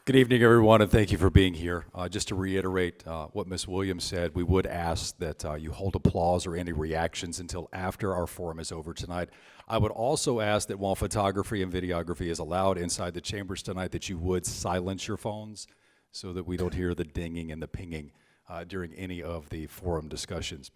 Good evening, everyone, and thank you for being here. Just to reiterate what Ms. Williams said, we would ask that you hold applause or any reactions until after our forum is over tonight. I would also ask that while photography and videography is allowed inside the chambers tonight, that you would silence your phones so that we don't hear the dinging and the pinging during any of the forum discussions.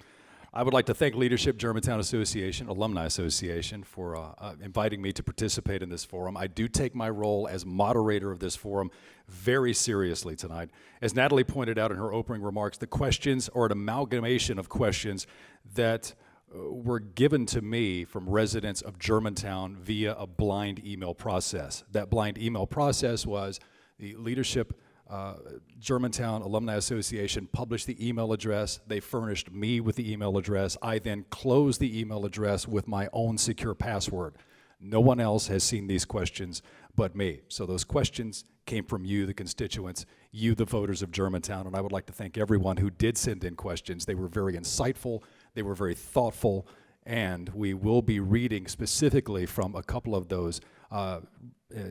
I would like to thank Leadership Germantown Association, Alumni Association, for inviting me to participate in this forum. I do take my role as moderator of this forum very seriously tonight. As Natalie pointed out in her opening remarks, the questions are an amalgamation of questions that were given to me from residents of Germantown via a blind email process. That blind email process was the Leadership Germantown Alumni Association published the email address. They furnished me with the email address. I then closed the email address with my own secure password. No one else has seen these questions but me. So those questions came from you, the constituents, you, the voters of Germantown, and I would like to thank everyone who did send in questions. They were very insightful, they were very thoughtful, and we will be reading specifically from a couple of those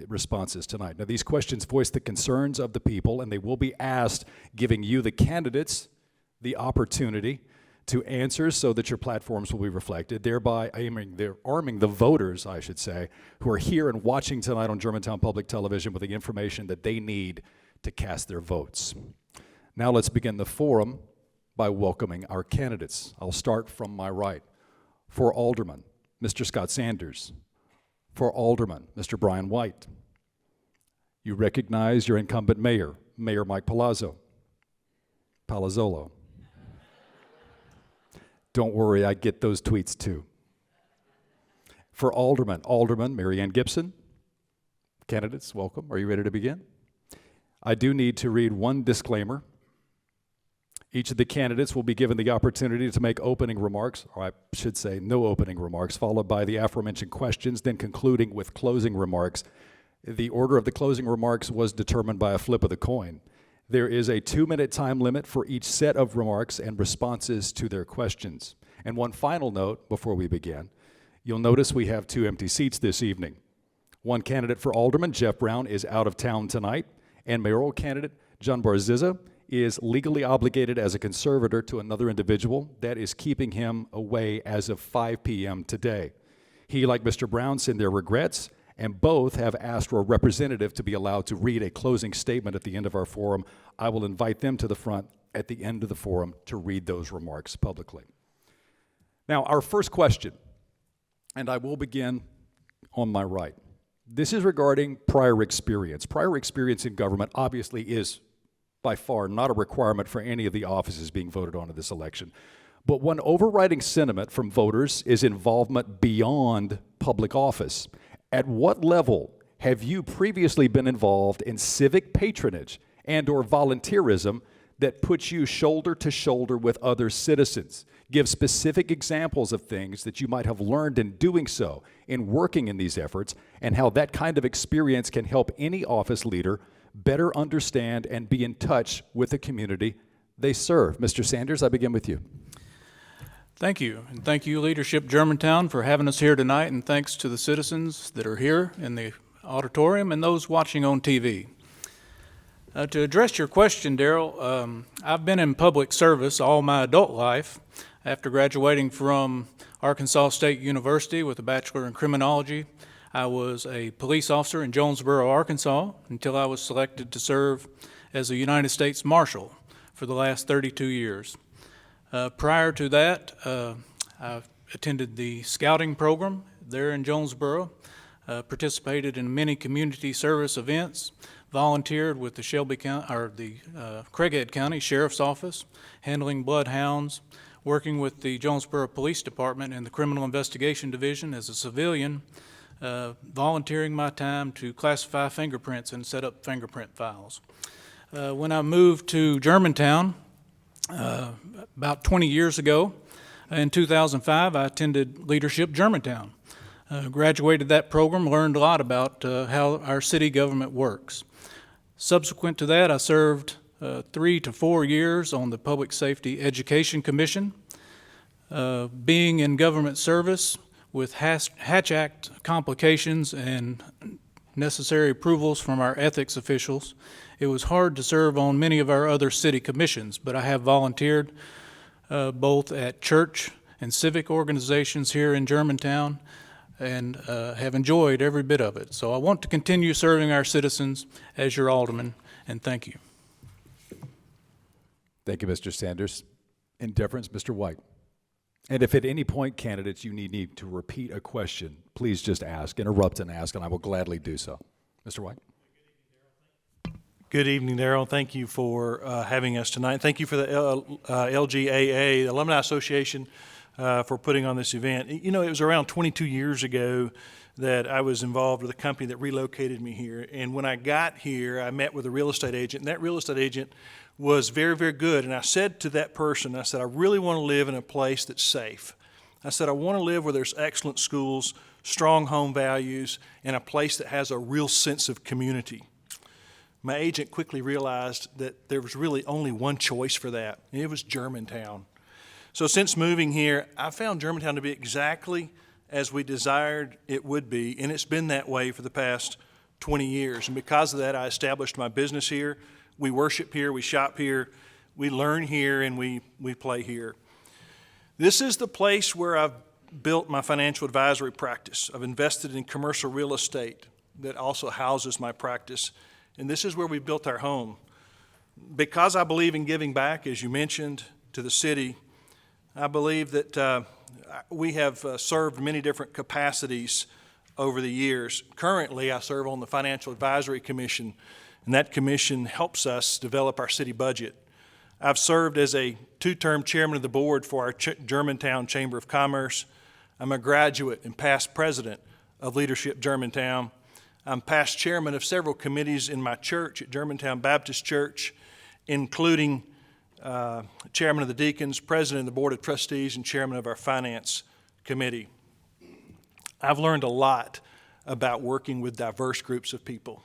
responses tonight. Now, these questions voice the concerns of the people, and they will be asked, giving you, the candidates, the opportunity to answer so that your platforms will be reflected, thereby arming the voters, I should say, who are here and watching tonight on Germantown Public Television with the information that they need to cast their votes. Now let's begin the forum by welcoming our candidates. I'll start from my right. For Alderman, Mr. Scott Sanders. For Alderman, Mr. Brian White. You recognize your incumbent mayor, Mayor Mike Palazzolo. Don't worry, I get those tweets too. For Alderman Mary Ann Gibson. Candidates, welcome. Are you ready to begin? I do need to read one disclaimer. Each of the candidates will be given the opportunity to make opening remarks, or I should say no opening remarks, followed by the aforementioned questions, then concluding with closing remarks. The order of the closing remarks was determined by a flip of the coin. There is a 2-minute time limit for each set of remarks and responses to their questions. And one final note before we begin. You'll notice we have 2 empty seats this evening. One candidate for Alderman, Jeff Brown, is out of town tonight, and mayoral candidate John Barziza is legally obligated as a conservator to another individual that is keeping him away as of 5 p.m. today. He, like Mr. Brown, send their regrets, and both have asked for a representative to be allowed to read a closing statement at the end of our forum. I will invite them to the front at the end of the forum to read those remarks publicly. Now, our first question, and I will begin on my right. This is regarding prior experience. Prior experience in government obviously is by far not a requirement for any of the offices being voted on in this election. But one overriding sentiment from voters is involvement beyond public office. At what level have you previously been involved in civic patronage and or volunteerism that puts you shoulder to shoulder with other citizens? Give specific examples of things that you might have learned in doing so, in working in these efforts, and how that kind of experience can help any office leader better understand and be in touch with the community they serve. Mr. Sanders, I begin with you. Thank you, and thank you, Leadership Germantown, for having us here tonight, and thanks to the citizens that are here in the auditorium and those watching on TV. To address your question, Daryl, I've been in public service all my adult life. After graduating from Arkansas State University with a Bachelor in Criminology, I was a police officer in Jonesboro, Arkansas, until I was selected to serve as a United States Marshal for the last 32 years. Prior to that, I attended the scouting program there in Jonesboro, participated in many community service events, volunteered with the Craighead County Sheriff's Office, handling bloodhounds, working with the Jonesboro Police Department in the Criminal Investigation Division as a civilian, volunteering my time to classify fingerprints and set up fingerprint files. When I moved to Germantown about 20 years ago, in 2005, I attended Leadership Germantown. Graduated that program, learned a lot about how our city government works. Subsequent to that, I served 3 to 4 years on the Public Safety Education Commission. Being in government service with Hatch Act complications and necessary approvals from our ethics officials, It was hard to serve on many of our other city commissions, but I have volunteered both at church and civic organizations here in Germantown, and have enjoyed every bit of it. So I want to continue serving our citizens as your alderman, and thank you. Thank you, Mr. Sanders. In deference, Mr. White. And if at any point, candidates, you need to repeat a question, please just ask, interrupt and ask, and I will gladly do so. Mr. White. Good evening, Darrell. Thank you for having us tonight. Thank you for the LGAA, the Alumni Association, for putting on this event. You know, it was around 22 years ago that I was involved with a company that relocated me here. And when I got here, I met with a real estate agent, and that real estate agent was very, very good. And I said to that person, I said, I really want to live in a place that's safe. I said, I want to live where there's excellent schools, strong home values, and a place that has a real sense of community. My agent quickly realized that there was really only one choice for that, and it was Germantown. So since moving here, I found Germantown to be exactly as we desired it would be, and it's been that way for the past 20 years. And because of that, I established my business here. We worship here, we shop here, we learn here, and we play here. This is the place where I've built my financial advisory practice. I've invested in commercial real estate that also houses my practice, and this is where we built our home. Because I believe in giving back, as you mentioned, to the city, I believe that we have served many different capacities over the years. Currently, I serve on the Financial Advisory Commission, and that commission helps us develop our city budget. I've served as a two-term chairman of the board for our Germantown Chamber of Commerce. I'm a graduate and past president of Leadership Germantown. I'm past chairman of several committees in my church at Germantown Baptist Church, including chairman of the deacons, president of the board of trustees, and chairman of our finance committee. I've learned a lot about working with diverse groups of people,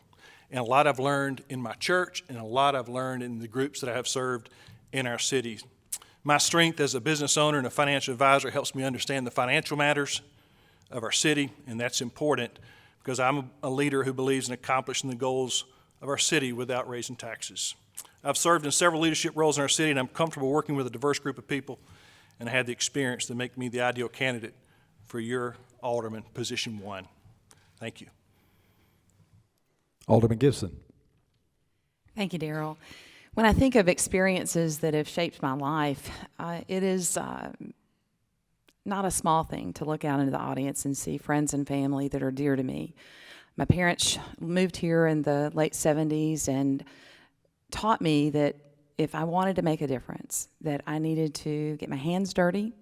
and a lot I've learned in my church, and a lot I've learned in the groups that I have served in our city. My strength as a business owner and a financial advisor helps me understand the financial matters of our city, and that's important because I'm a leader who believes in accomplishing the goals of our city without raising taxes. I've served in several leadership roles in our city, and I'm comfortable working with a diverse group of people, and I had the experience to make me the ideal candidate for your alderman, position 1. Thank you. Alderman Gibson. Thank you, Darrell. When I think of experiences that have shaped my life, it is not a small thing to look out into the audience and see friends and family that are dear to me. My parents moved here in the late 70s and taught me that if I wanted to make a difference, that I needed to get my hands dirty.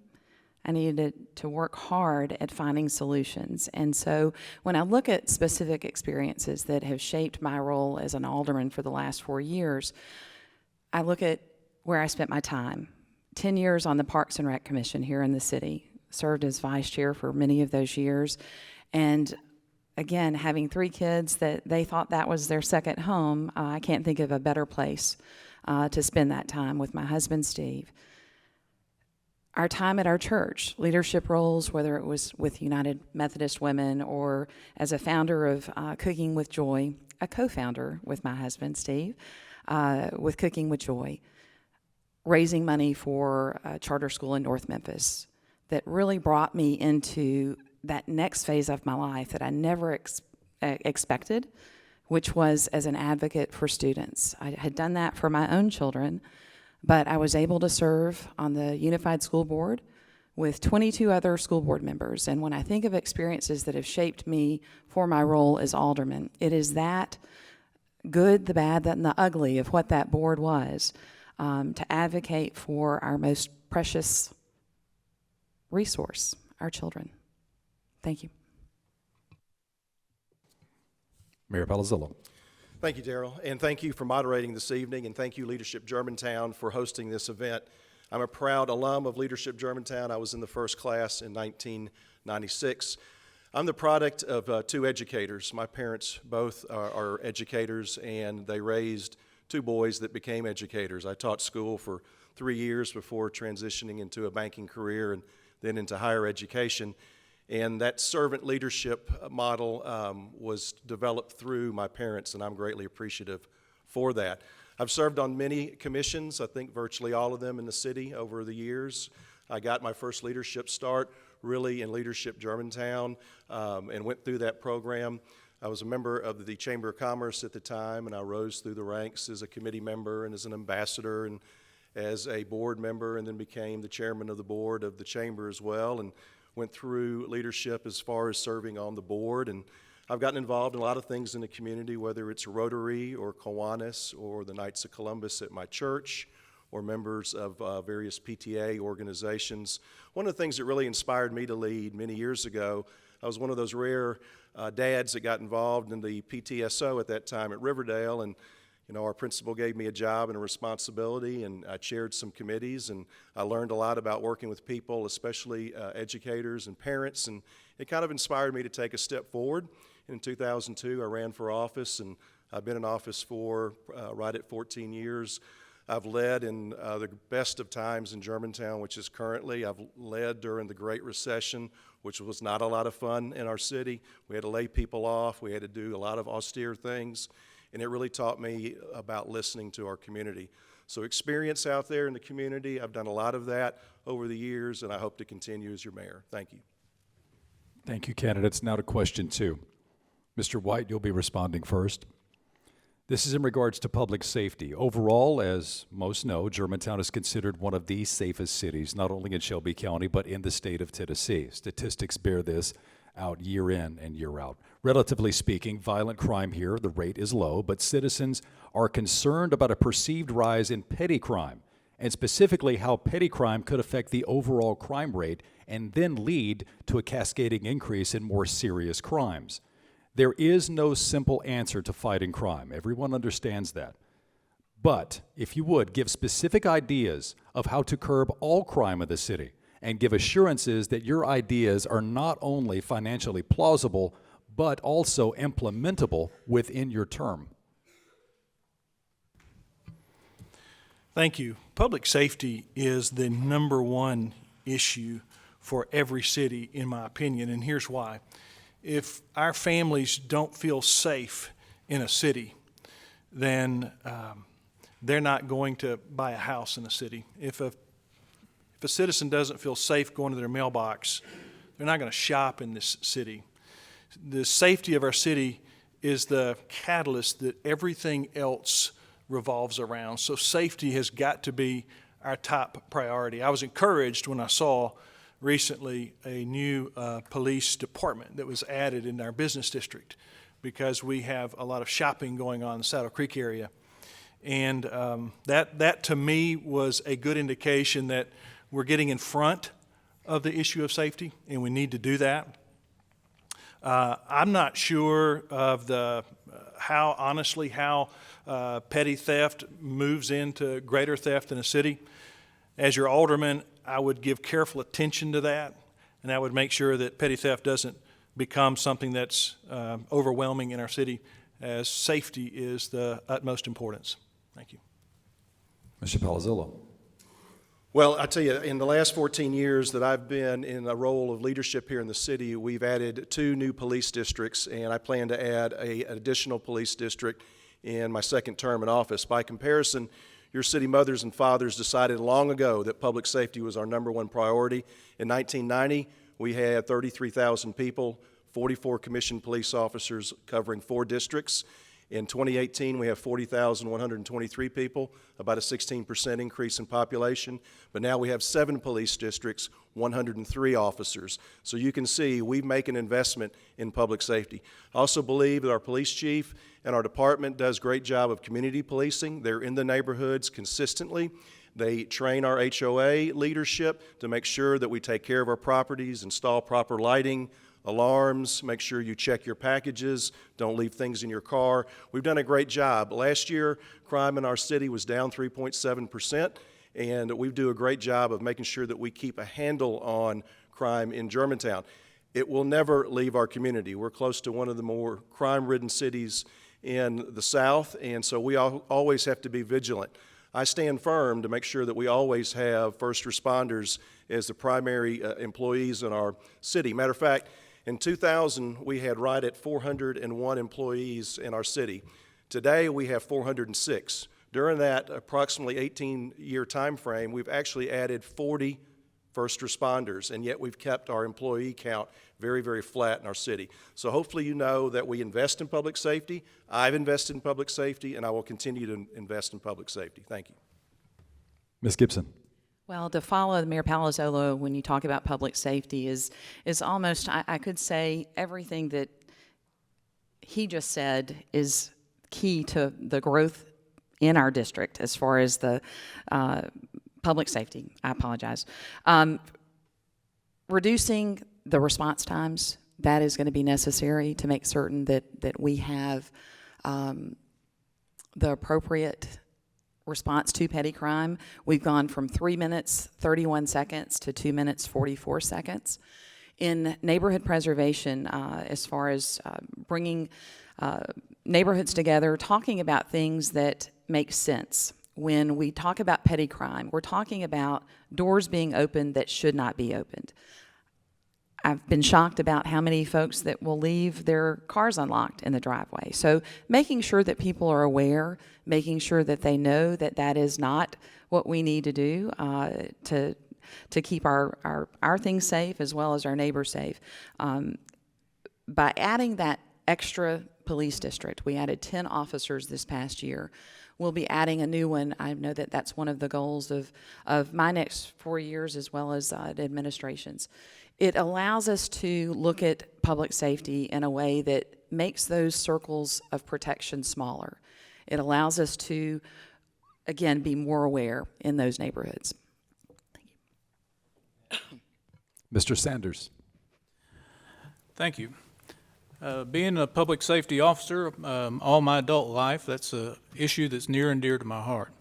I needed to work hard at finding solutions. And so when I look at specific experiences that have shaped my role as an alderman for the last 4 years, I look at where I spent my time. 10 years on the Parks and Rec Commission here in the city, served as vice chair for many of those years. And again, having 3 kids that they thought that was their second home, I can't think of a better place to spend that time with my husband, Steve. Our time at our church, leadership roles, whether it was with United Methodist Women or as a founder of Cooking with Joy, a co-founder with my husband, Steve, with Cooking with Joy, raising money for a charter school in North Memphis that really brought me into that next phase of my life that I never expected, which was as an advocate for students. I had done that for my own children, but I was able to serve on the Unified School Board with 22 other school board members. And when I think of experiences that have shaped me for my role as alderman, it is that good, the bad, and the ugly of what that board was, to advocate for our most precious resource, our children. Thank you. Mayor Palazzolo. Thank you, Darrell, and thank you for moderating this evening, and thank you, Leadership Germantown, for hosting this event. I'm a proud alum of Leadership Germantown. I was in the first class in 1996. I'm the product of 2 educators. My parents both are educators, and they raised 2 boys that became educators. I taught school for 3 years before transitioning into a banking career and then into higher education. And that servant leadership model was developed through my parents, and I'm greatly appreciative for that. I've served on many commissions, I think virtually all of them in the city over the years. I got my first leadership start really in Leadership Germantown and went through that program. I was a member of the Chamber of Commerce at the time, and I rose through the ranks as a committee member and as an ambassador and as a board member, and then became the chairman of the board of the chamber as well, and went through leadership as far as serving on the board. And I've gotten involved in a lot of things in the community, whether it's Rotary or Kiwanis or the Knights of Columbus at my church, or members of various PTA organizations. One of the things that really inspired me to lead many years ago, I was one of those rare dads that got involved in the PTSO at that time at Riverdale, and our principal gave me a job and a responsibility, and I chaired some committees, and I learned a lot about working with people, especially educators and parents, and it kind of inspired me to take a step forward. In 2002, I ran for office, and I've been in office for right at 14 years. I've led in the best of times in Germantown, which is currently. I've led during the Great Recession, which was not a lot of fun in our city. We had to lay people off. We had to do a lot of austere things, and it really taught me about listening to our community. So experience out there in the community, I've done a lot of that over the years, and I hope to continue as your mayor. Thank you. Thank you, candidates. Now to question 2. Mr. White, you'll be responding first. This is in regards to public safety. Overall, as most know, Germantown is considered one of the safest cities, not only in Shelby County, but in the state of Tennessee. Statistics bear this out year in and year out. Relatively speaking, violent crime here, the rate is low, but citizens are concerned about a perceived rise in petty crime, and specifically how petty crime could affect the overall crime rate and then lead to a cascading increase in more serious crimes. There is no simple answer to fighting crime. Everyone understands that. But if you would, give specific ideas of how to curb all crime in the city and give assurances that your ideas are not only financially plausible, but also implementable within your term. Thank you. Public safety is the number one issue for every city, in my opinion, and here's why. If our families don't feel safe in a city, then they're not going to buy a house in a city. If a citizen doesn't feel safe going to their mailbox, they're not going to shop in this city. The safety of our city is the catalyst that everything else revolves around. So safety has got to be our top priority. I was encouraged when I saw recently a new police department that was added in our business district, because we have a lot of shopping going on in the Saddle Creek area. And that to me was a good indication that we're getting in front of the issue of safety, and we need to do that. I'm not sure of how petty theft moves into greater theft in a city. As your alderman, I would give careful attention to that, and I would make sure that petty theft doesn't become something that's overwhelming in our city, as safety is the utmost importance. Thank you. Mr. Palazzolo. Well, I tell you, in the last 14 years that I've been in a role of leadership here in the city, we've added 2 new police districts, and I plan to add an additional police district in my second term in office. By comparison, your city mothers and fathers decided long ago that public safety was our number one priority. In 1990, we had 33,000 people, 44 commissioned police officers covering 4 districts. In 2018, we have 40,123 people, about a 16% increase in population. But now we have 7 police districts, 103 officers. So you can see we make an investment in public safety. I also believe that our police chief and our department does a great job of community policing. They're in the neighborhoods consistently. They train our HOA leadership to make sure that we take care of our properties, install proper lighting, alarms, make sure you check your packages, don't leave things in your car. We've done a great job. Last year, crime in our city was down 3.7%, and we do a great job of making sure that we keep a handle on crime in Germantown. It will never leave our community. We're close to one of the more crime-ridden cities in the South, and so we always have to be vigilant. I stand firm to make sure that we always have first responders as the primary employees in our city. Matter of fact, in 2000, we had right at 401 employees in our city. Today, we have 406. During that approximately 18-year time frame, we've actually added 40 first responders, and yet we've kept our employee count very, very flat in our city. So hopefully you know that we invest in public safety. I've invested in public safety, and I will continue to invest in public safety. Thank you. Ms. Gibson. Well, to follow Mayor Palazzolo when you talk about public safety is almost, I could say, everything that he just said is key to the growth in our district as far as the public safety. I apologize. Reducing the response times, that is going to be necessary to make certain that we have the appropriate response to petty crime. We've gone from 3 minutes, 31 seconds to 2 minutes, 44 seconds. In neighborhood preservation, as far as bringing neighborhoods together, talking about things that make sense. When we talk about petty crime, we're talking about doors being opened that should not be opened. I've been shocked about how many folks that will leave their cars unlocked in the driveway. So making sure that people are aware, making sure that they know that that is not what we need to do to keep our things safe as well as our neighbors safe. By adding that extra police district, we added 10 officers this past year. We'll be adding a new one. I know that that's one of the goals of my next 4 years as well as the administration's. It allows us to look at public safety in a way that makes those circles of protection smaller. It allows us to, again, be more aware in those neighborhoods. Mr. Sanders. Thank you. Being a public safety officer all my adult life, that's an issue that's near and dear to my heart.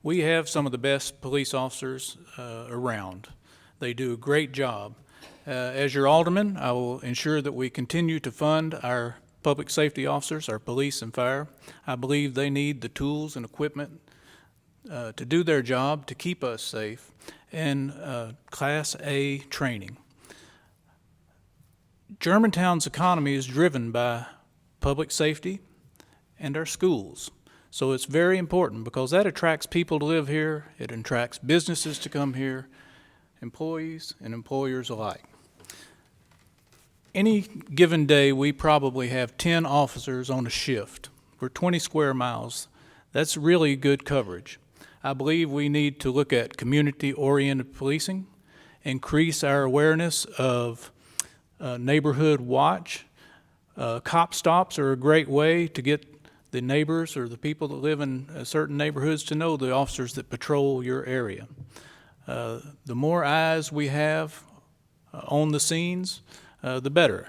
We have some of the best police officers around. They do a great job. As your alderman, I will ensure that we continue to fund our public safety officers, our police and fire. I believe they need the tools and equipment to do their job, to keep us safe, and Class A training. Germantown's economy is driven by public safety and our schools. So it's very important because that attracts people to live here, it attracts businesses to come here, employees and employers alike. Any given day, we probably have 10 officers on a shift. We're 20 square miles. That's really good coverage. I believe we need to look at community-oriented policing, increase our awareness of neighborhood watch. Cop stops are a great way to get the neighbors or the people that live in certain neighborhoods to know the officers that patrol your area. The more eyes we have on the scenes, the better.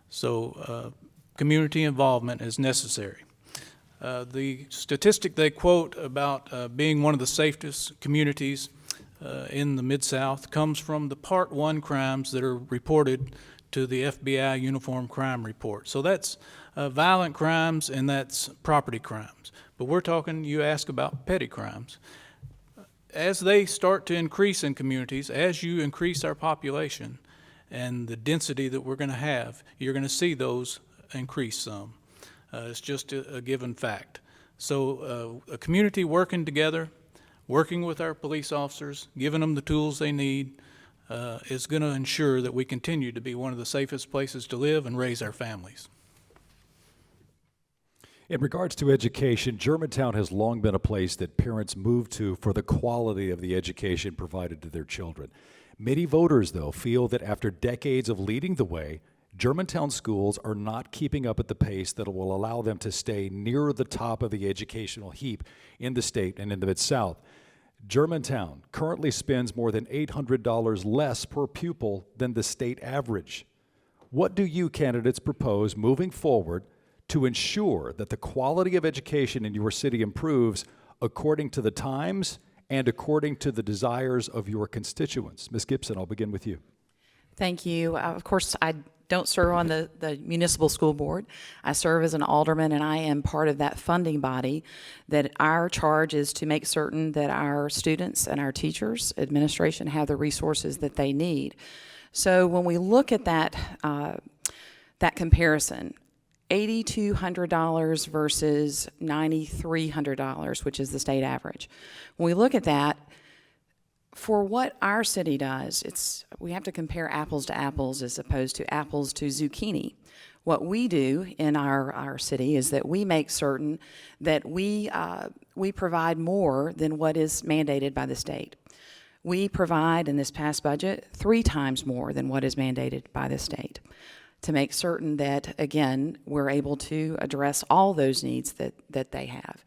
So community involvement is necessary. The statistic they quote about being one of the safest communities in the Mid-South comes from the Part 1 crimes that are reported to the FBI Uniform Crime Report. So that's violent crimes and that's property crimes. But we're talking, you ask about petty crimes. As they start to increase in communities, as you increase our population and the density that we're going to have, you're going to see those increase some. It's just a given fact. So a community working together, working with our police officers, giving them the tools they need, is going to ensure that we continue to be one of the safest places to live and raise our families. In regards to education, Germantown has long been a place that parents move to for the quality of the education provided to their children. Many voters, though, feel that after decades of leading the way, Germantown schools are not keeping up at the pace that will allow them to stay near the top of the educational heap in the state and in the Mid-South. Germantown currently spends more than $800 less per pupil than the state average. What do you candidates propose moving forward to ensure that the quality of education in your city improves according to the times and according to the desires of your constituents? Ms. Gibson, I'll begin with you. Thank you. Of course, I don't serve on the municipal school board. I serve as an alderman, and I am part of that funding body that our charge is to make certain that our students and our teachers, administration, have the resources that they need. So when we look at that, that comparison, $8,200 versus $9,300, which is the state average. When we look at that, for what our city does, we have to compare apples to apples as opposed to apples to zucchini. What we do in our city is that we make certain that we provide more than what is mandated by the state. We provide in this past budget 3 times more than what is mandated by the state to make certain that, again, we're able to address all those needs that they have.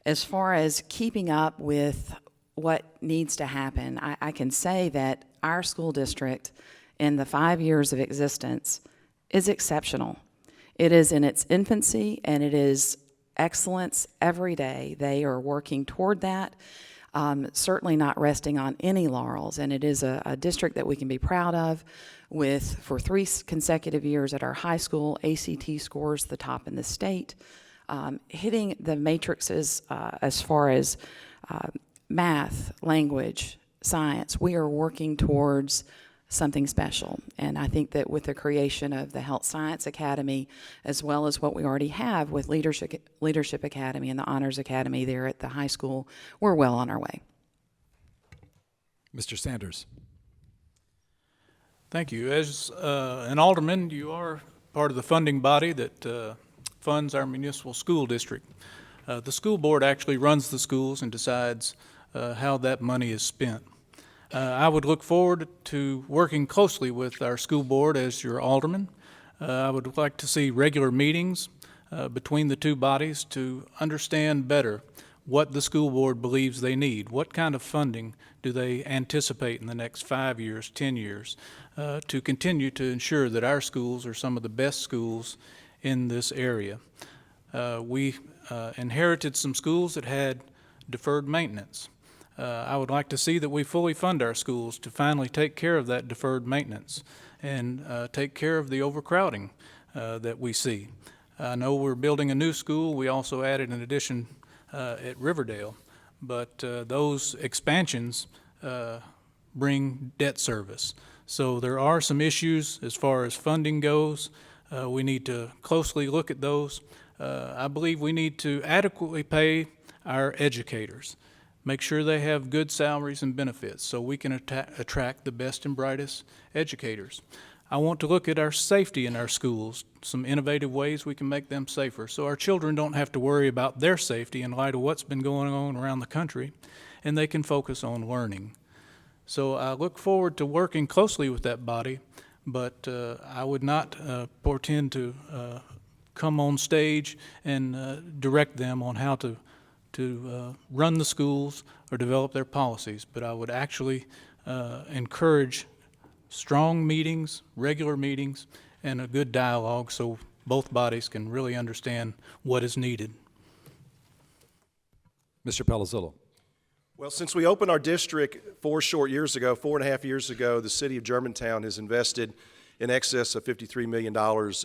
As far as keeping up with what needs to happen, I can say that our school district in the 5 years of existence is exceptional. It is in its infancy, and it is excellence every day. They are working toward that, certainly not resting on any laurels, and it is a district that we can be proud of for 3 consecutive years at our high school, ACT scores the top in the state, hitting the matrices as far as math, language, science. We are working towards something special. And I think that with the creation of the Health Science Academy, as well as what we already have with Leadership Academy and the Honors Academy there at the high school, we're well on our way. Mr. Sanders. Thank you. As an alderman, you are part of the funding body that funds our municipal school district. The school board actually runs the schools and decides how that money is spent. I would look forward to working closely with our school board as your alderman. I would like to see regular meetings between the two bodies to understand better what the school board believes they need. What kind of funding do they anticipate in the next 5 years, 10 years, to continue to ensure that our schools are some of the best schools in this area. We inherited some schools that had deferred maintenance. I would like to see that we fully fund our schools to finally take care of that deferred maintenance and take care of the overcrowding that we see. I know we're building a new school. We also added an addition at Riverdale, but those expansions bring debt service. So there are some issues as far as funding goes. We need to closely look at those. I believe we need to adequately pay our educators. Make sure they have good salaries and benefits so we can attract the best and brightest educators. I want to look at our safety in our schools, some innovative ways we can make them safer so our children don't have to worry about their safety in light of what's been going on around the country, and they can focus on learning. So I look forward to working closely with that body, but I would not pretend to come on stage and direct them on how to run the schools or develop their policies, but I would actually encourage strong meetings, regular meetings, and a good dialogue so both bodies can really understand what is needed. Mr. Palazzolo. Well, since we opened our district 4.5 years ago, the city of Germantown has invested in excess of $53 million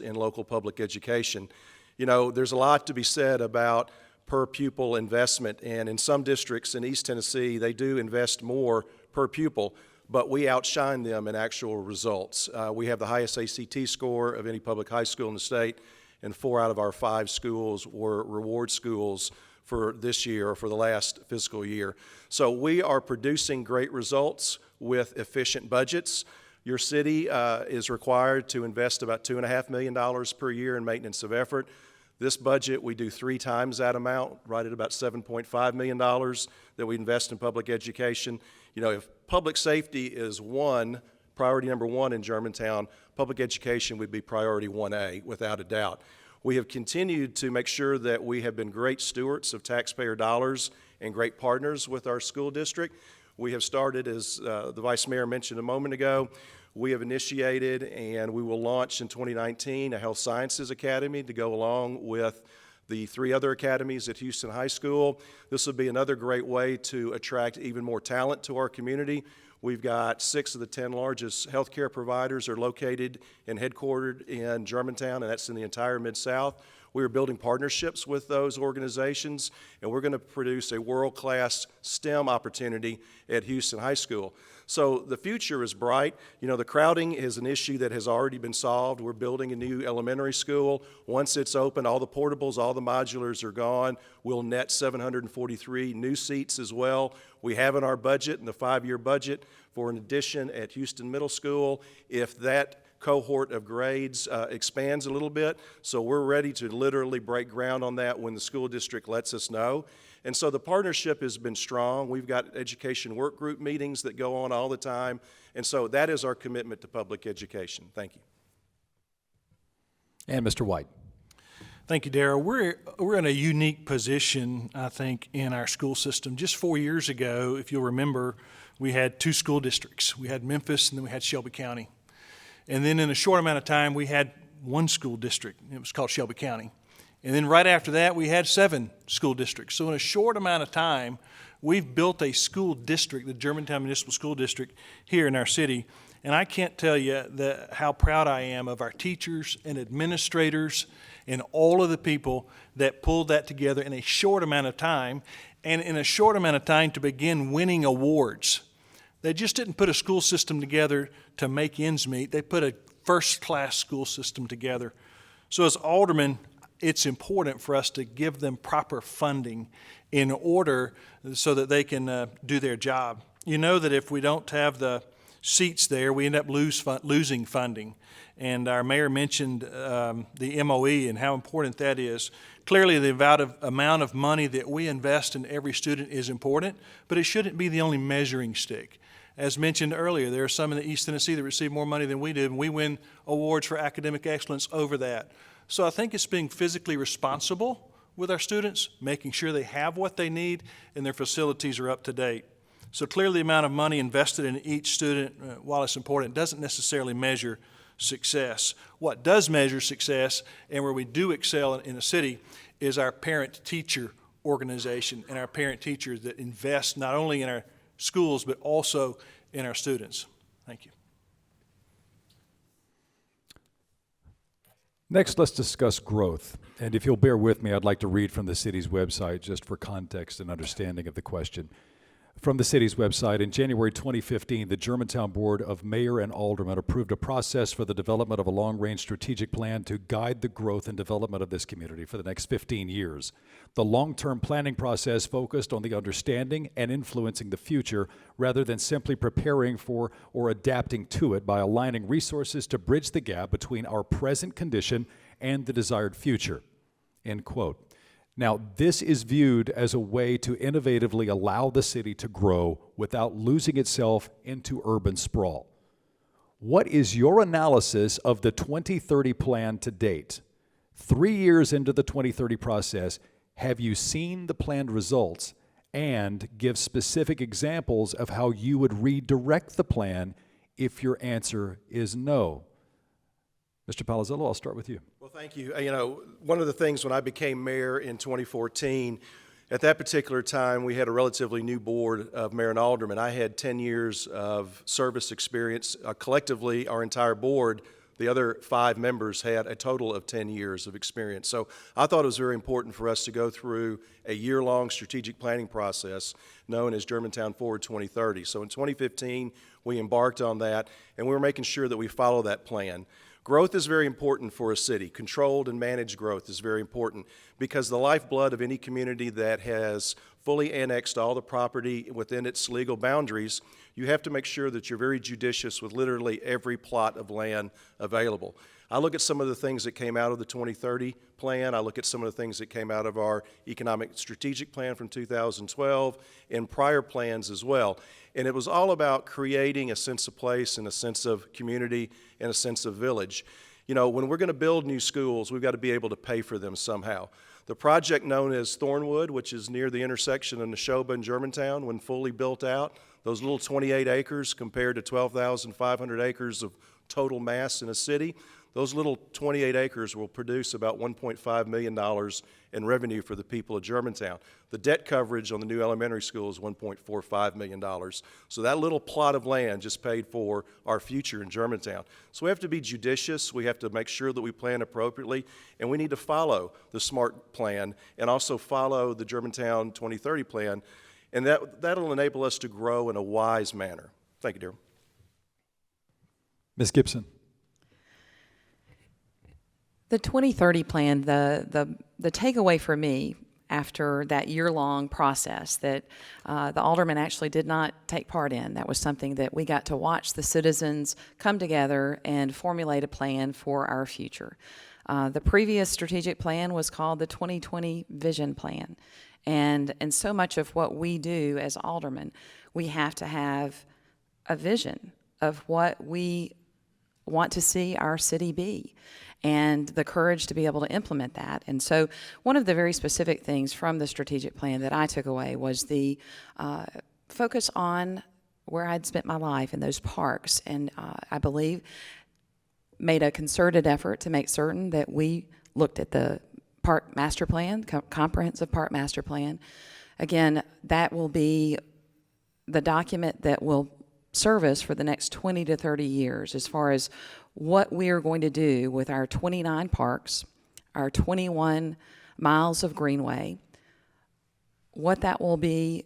in local public education. You know, there's a lot to be said about per pupil investment, and in some districts in East Tennessee, they do invest more per pupil, but we outshine them in actual results. We have the highest ACT score of any public high school in the state, and 4 out of our 5 schools were reward schools for this year or for the last fiscal year. So we are producing great results with efficient budgets. Your city is required to invest about $2.5 million per year in maintenance of effort. This budget, we do 3 times that amount, right at about $7.5 million that we invest in public education. You know, if public safety is priority number 1 in Germantown, public education would be priority 1A, without a doubt. We have continued to make sure that we have been great stewards of taxpayer dollars and great partners with our school district. We have started, as the Vice Mayor mentioned a moment ago, we have initiated and we will launch in 2019 a Health Sciences Academy to go along with the 3 other academies at Houston High School. This will be another great way to attract even more talent to our community. We've got 6 of the 10 largest healthcare providers are located and headquartered in Germantown, and that's in the entire Mid-South. We are building partnerships with those organizations, and we're going to produce a world-class STEM opportunity at Houston High School. So the future is bright. You know, the crowding is an issue that has already been solved. We're building a new elementary school. Once it's open, all the portables, all the modulars are gone. We'll net 743 new seats as well. We have in our budget, in the 5-year budget, for an addition at Houston Middle School. If that cohort of grades expands a little bit, so we're ready to literally break ground on that when the school district lets us know. And so the partnership has been strong. We've got education work group meetings that go on all the time, and so that is our commitment to public education. Thank you. And Mr. White. Thank you, Darrell. We're in a unique position, I think, in our school system. Just 4 years ago, if you'll remember, we had 2 school districts. We had Memphis, and then we had Shelby County. And then in a short amount of time, we had 1 school district. It was called Shelby County. And then right after that, we had 7 school districts. So in a short amount of time, we've built a school district, the Germantown Municipal School District, here in our city. And I can't tell you how proud I am of our teachers and administrators and all of the people that pulled that together in a short amount of time, and in a short amount of time to begin winning awards. They just didn't put a school system together to make ends meet. They put a first-class school system together. So as aldermen, it's important for us to give them proper funding in order so that they can do their job. You know that if we don't have the seats there, we end up losing funding. And our mayor mentioned the MOE and how important that is. Clearly, the amount of money that we invest in every student is important, but it shouldn't be the only measuring stick. As mentioned earlier, there are some in the East Tennessee that receive more money than we do, and we win awards for academic excellence over that. So I think it's being physically responsible with our students, making sure they have what they need and their facilities are up to date. So clearly the amount of money invested in each student, while it's important, doesn't necessarily measure success. What does measure success, and where we do excel in a city, is our parent-teacher organization and our parent-teachers that invest not only in our schools but also in our students. Thank you. Next, let's discuss growth. And if you'll bear with me, I'd like to read from the city's website just for context and understanding of the question. From the city's website, in January 2015, the Germantown Board of Mayor and Aldermen approved a process for the development of a long-range strategic plan to guide the growth and development of this community for the next 15 years. The long-term planning process focused on the understanding and influencing the future rather than simply preparing for or adapting to it by aligning resources to bridge the gap between our present condition and the desired future. End quote. Now, this is viewed as a way to innovatively allow the city to grow without losing itself into urban sprawl. What is your analysis of the 2030 plan to date? 3 years into the 2030 process, have you seen the planned results? And give specific examples of how you would redirect the plan if your answer is no. Mr. Palazzolo, I'll start with you. Well, thank you. You know, one of the things when I became mayor in 2014, at that particular time, we had a relatively new board of mayor and aldermen. I had 10 years of service experience. Collectively, our entire board, the other 5 members, had a total of 10 years of experience. So I thought it was very important for us to go through a year-long strategic planning process known as Germantown Forward 2030. So in 2015, we embarked on that, and we were making sure that we follow that plan. Growth is very important for a city. Controlled and managed growth is very important because the lifeblood of any community that has fully annexed all the property within its legal boundaries, you have to make sure that you're very judicious with literally every plot of land available. I look at some of the things that came out of the 2030 plan. I look at some of the things that came out of our economic strategic plan from 2012 and prior plans as well. And it was all about creating a sense of place and a sense of community and a sense of village. You know, when we're going to build new schools, we've got to be able to pay for them somehow. The project known as Thornwood, which is near the intersection of Neshoba and Germantown, when fully built out, those little 28 acres compared to 12,500 acres of total mass in a city, those little 28 acres will produce about $1.5 million in revenue for the people of Germantown. The debt coverage on the new elementary school is $1.45 million. So that little plot of land just paid for our future in Germantown. So we have to be judicious. We have to make sure that we plan appropriately, and we need to follow the SMART plan and also follow the Germantown 2030 plan, and that'll enable us to grow in a wise manner. Thank you, Darryl. Ms. Gibson. The 2030 plan, the takeaway for me after that year-long process that the aldermen actually did not take part in, that was something that we got to watch the citizens come together and formulate a plan for our future. The previous strategic plan was called the 2020 Vision Plan. And so much of what we do as aldermen, we have to have a vision of what we want to see our city be, and the courage to be able to implement that. And so one of the very specific things from the strategic plan that I took away was the focus on where I'd spent my life in those parks, and I believe made a concerted effort to make certain that we looked at the park master plan, comprehensive park master plan. Again, that will be the document that will serve us for the next 20 to 30 years as far as what we are going to do with our 29 parks, our 21 miles of greenway, what that will be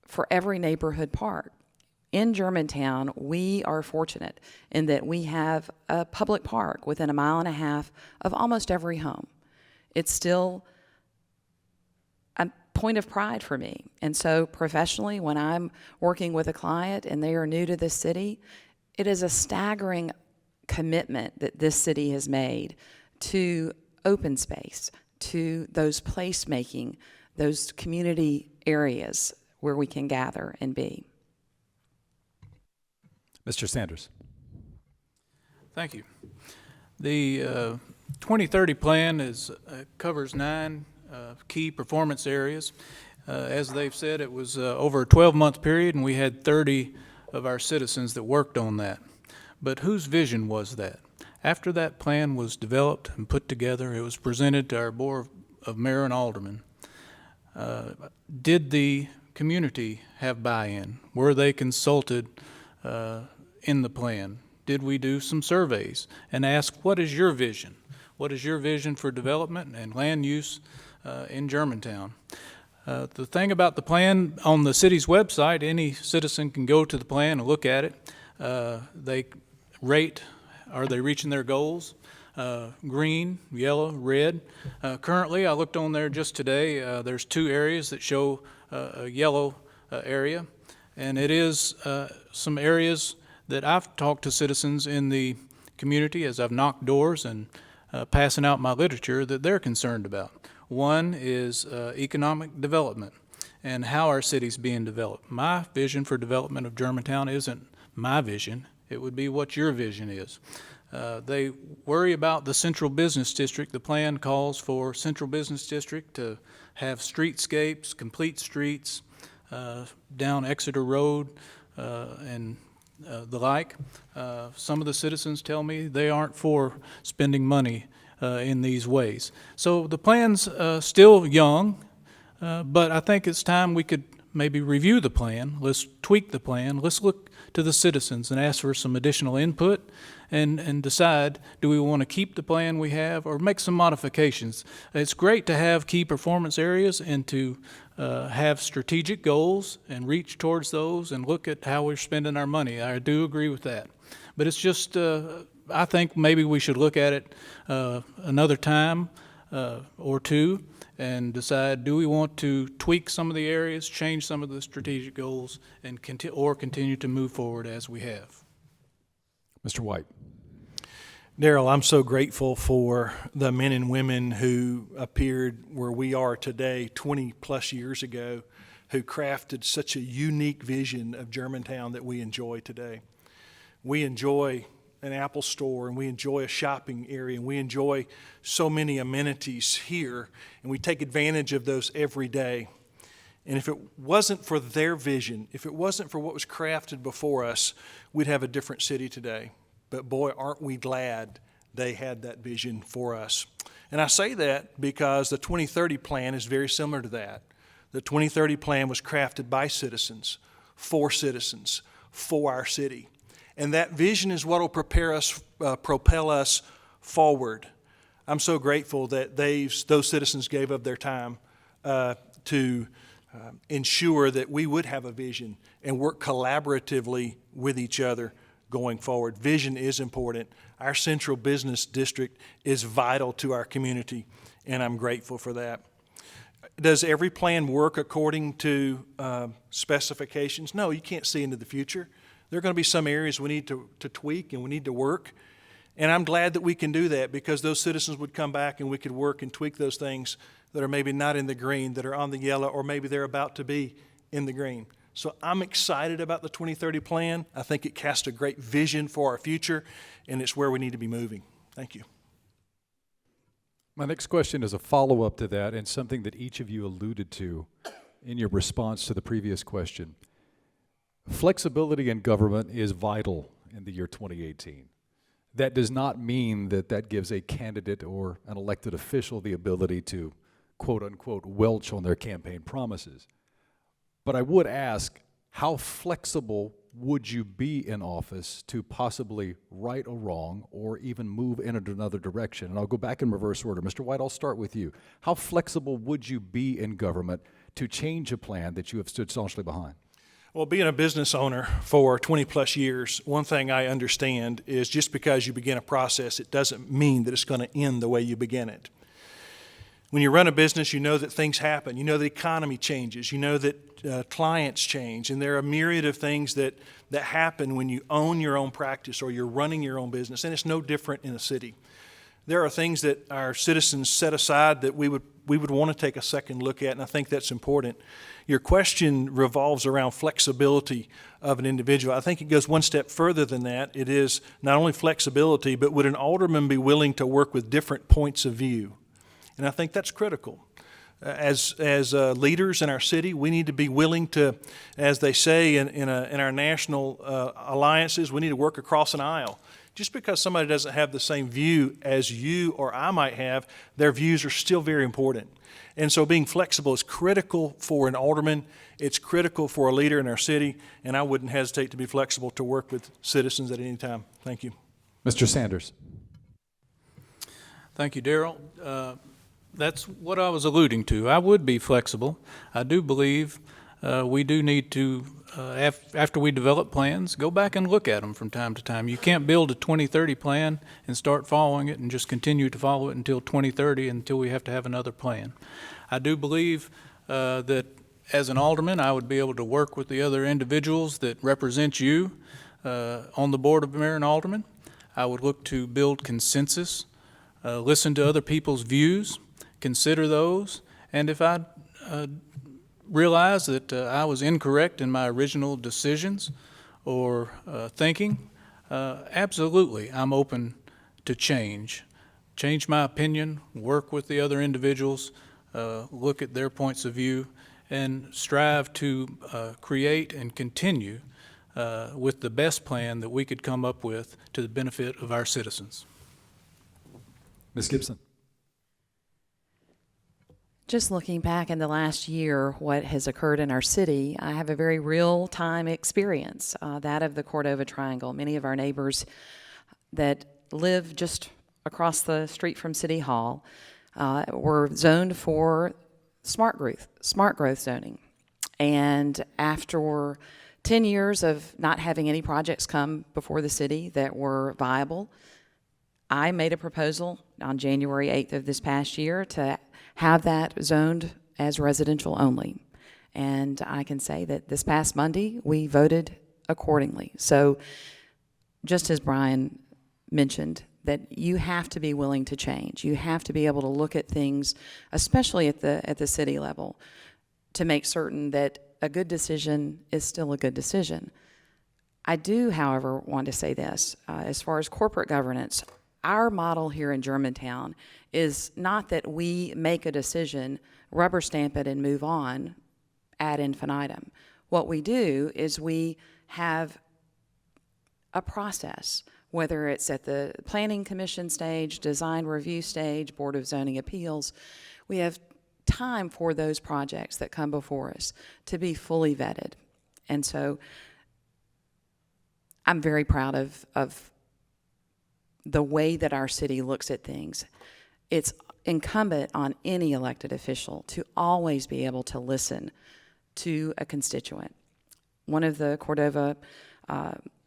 for every neighborhood park. In Germantown, we are fortunate in that we have a public park within 1.5 miles of almost every home. It's still a point of pride for me. And so professionally, when I'm working with a client and they are new to this city, it is a staggering commitment that this city has made to open space, to those placemaking, those community areas where we can gather and be. Mr. Sanders. Thank you. The 2030 plan covers 9 key performance areas. As they've said, it was over a 12-month period, and we had 30 of our citizens that worked on that. But whose vision was that? After that plan was developed and put together, it was presented to our Board of Mayor and Aldermen. Did the community have buy-in? Were they consulted in the plan? Did we do some surveys and ask, what is your vision? What is your vision for development and land use in Germantown? The thing about the plan, on the city's website, any citizen can go to the plan and look at it. They rate, are they reaching their goals? Green, yellow, red. Currently, I looked on there just today, there's 2 areas that show a yellow area, and it is some areas that I've talked to citizens in the community as I've knocked doors and passing out my literature that they're concerned about. One is economic development and how our city's being developed. My vision for development of Germantown isn't my vision. It would be what your vision is. They worry about the central business district. The plan calls for central business district to have streetscapes, complete streets, down Exeter Road and the like. Some of the citizens tell me they aren't for spending money in these ways. So the plan's still young, but I think it's time we could maybe review the plan. Let's tweak the plan. Let's look to the citizens and ask for some additional input and decide, do we want to keep the plan we have or make some modifications? It's great to have key performance areas and to have strategic goals and reach towards those and look at how we're spending our money. I do agree with that. But it's just, I think maybe we should look at it another time or two and decide, do we want to tweak some of the areas, change some of the strategic goals, and continue to move forward as we have. Mr. White. Darryl, I'm so grateful for the men and women who appeared where we are today 20 plus years ago, who crafted such a unique vision of Germantown that we enjoy today. We enjoy an Apple store, and we enjoy a shopping area, and we enjoy so many amenities here, and we take advantage of those every day. And if it wasn't for their vision, if it wasn't for what was crafted before us, we'd have a different city today. but boy, aren't we glad they had that vision for us. And I say that because the 2030 plan is very similar to that. The 2030 plan was crafted by citizens, for our city. And that vision is what will propel us forward. I'm so grateful that those citizens gave up their time to ensure that we would have a vision and work collaboratively with each other going forward. Vision is important. Our central business district is vital to our community, and I'm grateful for that. Does every plan work according to specifications? No, you can't see into the future. There are going to be some areas we need to tweak and we need to work. And I'm glad that we can do that, because those citizens would come back and we could work and tweak those things that are maybe not in the green, that are on the yellow, or maybe they're about to be in the green. So I'm excited about the 2030 plan. I think it casts a great vision for our future, and it's where we need to be moving. Thank you. My next question is a follow-up to that, and something that each of you alluded to in your response to the previous question. Flexibility in government is vital in the year 2018. That does not mean that that gives a candidate or an elected official the ability to, quote-unquote, welch on their campaign promises. But I would ask, how flexible would you be in office to possibly right a wrong or even move in another direction? And I'll go back in reverse order. Mr. White, I'll start with you. How flexible would you be in government to change a plan that you have stood staunchly behind? Well, being a business owner for 20 plus years, one thing I understand is just because you begin a process, it doesn't mean that it's going to end the way you begin it. When you run a business, you know that things happen. You know the economy changes. You know that clients change. And there are a myriad of things that happen when you own your own practice or you're running your own business. And it's no different in a city. There are things that our citizens set aside that we would want to take a second look at, and I think that's important. Your question revolves around flexibility of an individual. I think it goes one step further than that. It is not only flexibility, but would an alderman be willing to work with different points of view? And I think that's critical. As leaders in our city, we need to be willing to, as they say in our national alliances, we need to work across an aisle. Just because somebody doesn't have the same view as you or I might have, their views are still very important. And so being flexible is critical for an alderman. It's critical for a leader in our city, and I wouldn't hesitate to be flexible to work with citizens at any time. Thank you. Mr. Sanders. Thank you, Darrell. That's what I was alluding to. I would be flexible. I do believe we do need to, after we develop plans, go back and look at them from time to time. You can't build a 2030 plan and start following it and just continue to follow it until 2030, until we have to have another plan. I do believe that as an alderman, I would be able to work with the other individuals that represent you on the board of mayor and aldermen. I would look to build consensus, listen to other people's views, consider those, and if I realize that I was incorrect in my original decisions or thinking, absolutely, I'm open to change my opinion, work with the other individuals, look at their points of view, and strive to create and continue with the best plan that we could come up with to the benefit of our citizens. Ms. Gibson. Just looking back in the last year, what has occurred in our city, I have a very real-time experience, that of the Cordova Triangle. Many of our neighbors that live just across the street from City Hall were zoned for smart growth zoning. And after 10 years of not having any projects come before the city that were viable, I made a proposal on January 8th of this past year to have that zoned as residential only. And I can say that this past Monday, we voted accordingly. So just as Brian mentioned, that you have to be willing to change. You have to be able to look at things, especially at the city level, to make certain that a good decision is still a good decision. I do, however, want to say this. As far as corporate governance, our model here in Germantown is not that we make a decision, rubber stamp it, and move on ad infinitum. What we do is we have a process whether it's at the Planning Commission stage, Design Review stage, Board of Zoning Appeals. We have time for those projects that come before us to be fully vetted. And so I'm very proud of the way that our city looks at things. It's incumbent on any elected official to always be able to listen to a constituent. One of the Cordova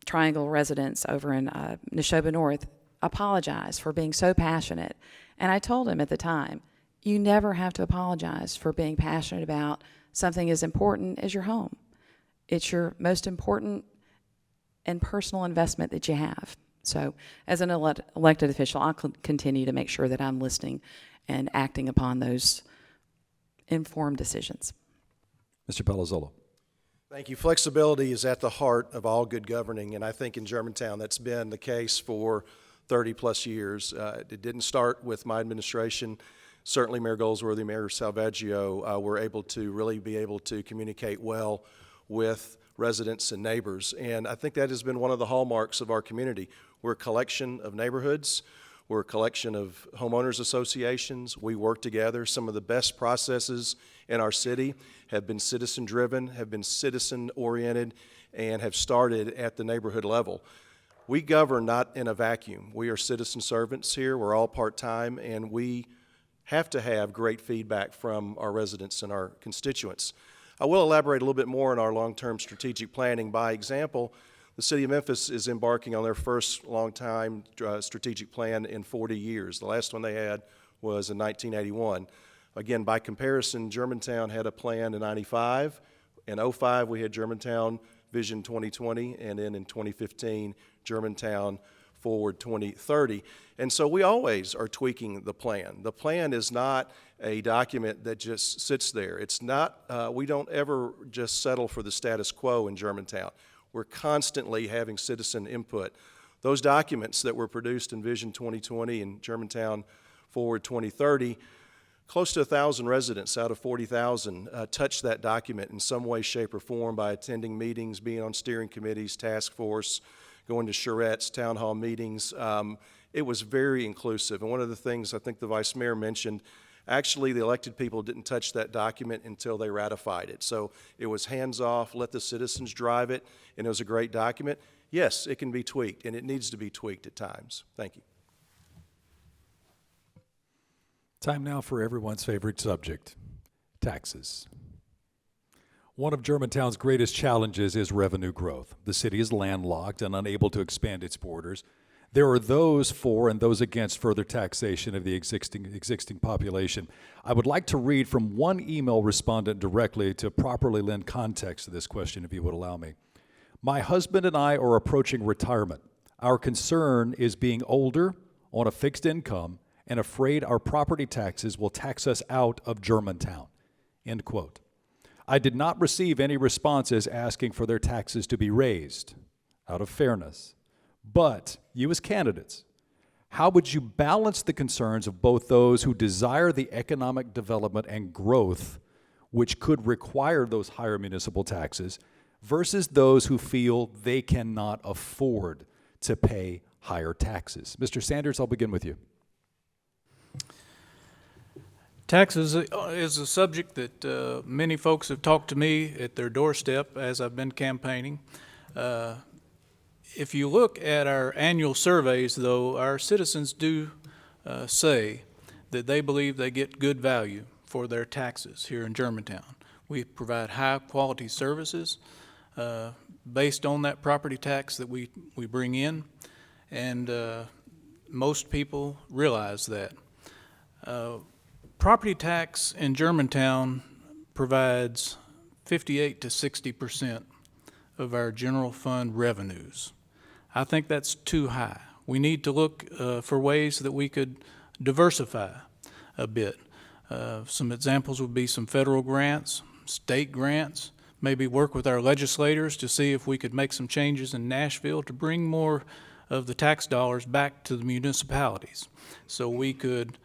Triangle residents over in Neshoba North apologized for being so passionate. And I told him at the time, you never have to apologize for being passionate about something as important as your home. It's your most important and personal investment that you have. So as an elected official, I'll continue to make sure that I'm listening and acting upon those informed decisions. Mr. Palazzolo. Thank you. Flexibility is at the heart of all good governing, and I think in Germantown that's been the case for 30-plus years. It didn't start with my administration. Certainly Mayor Goldsworthy, Mayor Salvaggio were able to really be able to communicate well with residents and neighbors, and I think that has been one of the hallmarks of our community. We're a collection of neighborhoods. We're a collection of homeowners associations. We work together. Some of the best processes in our city have been citizen-driven, have been citizen-oriented, and have started at the neighborhood level. We govern not in a vacuum. We are citizen servants here. We're all part-time, and we have to have great feedback from our residents and our constituents. I will elaborate a little bit more on our long-term strategic planning. By example, the City of Memphis is embarking on their first long-time strategic plan in 40 years. The last one they had was in 1981. Again, by comparison, Germantown had a plan in 95. In 05, we had Germantown Vision 2020, and then in 2015, Germantown Forward 2030. And so we always are tweaking the plan. The plan is not a document that just sits there. It's not, we don't ever just settle for the status quo in Germantown. We're constantly having citizen input. Those documents that were produced in Vision 2020 and Germantown Forward 2030, close to 1,000 residents out of 40,000 touched that document in some way, shape, or form by attending meetings, being on steering committees, task force, going to charrettes, town hall meetings. It was very inclusive. And one of the things I think the Vice Mayor mentioned, actually the elected people didn't touch that document until they ratified it. So it was hands-off, let the citizens drive it, and it was a great document. Yes, it can be tweaked, and it needs to be tweaked at times. Thank you. Time now for everyone's favorite subject, taxes. One of Germantown's greatest challenges is revenue growth. The city is landlocked and unable to expand its borders. There are those for and those against further taxation of the existing population. I would like to read from one email respondent directly to properly lend context to this question, if you would allow me. My husband and I are approaching retirement. Our concern is being older, on a fixed income, and afraid our property taxes will tax us out of Germantown. End quote. I did not receive any responses asking for their taxes to be raised, out of fairness. But you as candidates, how would you balance the concerns of both those who desire the economic development and growth which could require those higher municipal taxes versus those who feel they cannot afford to pay higher taxes? Mr. Sanders, I'll begin with you. Taxes is a subject that many folks have talked to me at their doorstep as I've been campaigning. If you look at our annual surveys, though, our citizens do say that they believe they get good value for their taxes here in Germantown. We provide high-quality services based on that property tax that we bring in, and most people realize that. Property tax in Germantown provides 58 to 60% of our general fund revenues. I think that's too high. We need to look for ways that we could diversify a bit. Some examples would be some federal grants, state grants, maybe work with our legislators to see if we could make some changes in Nashville to bring more of the tax dollars back to the municipalities so we could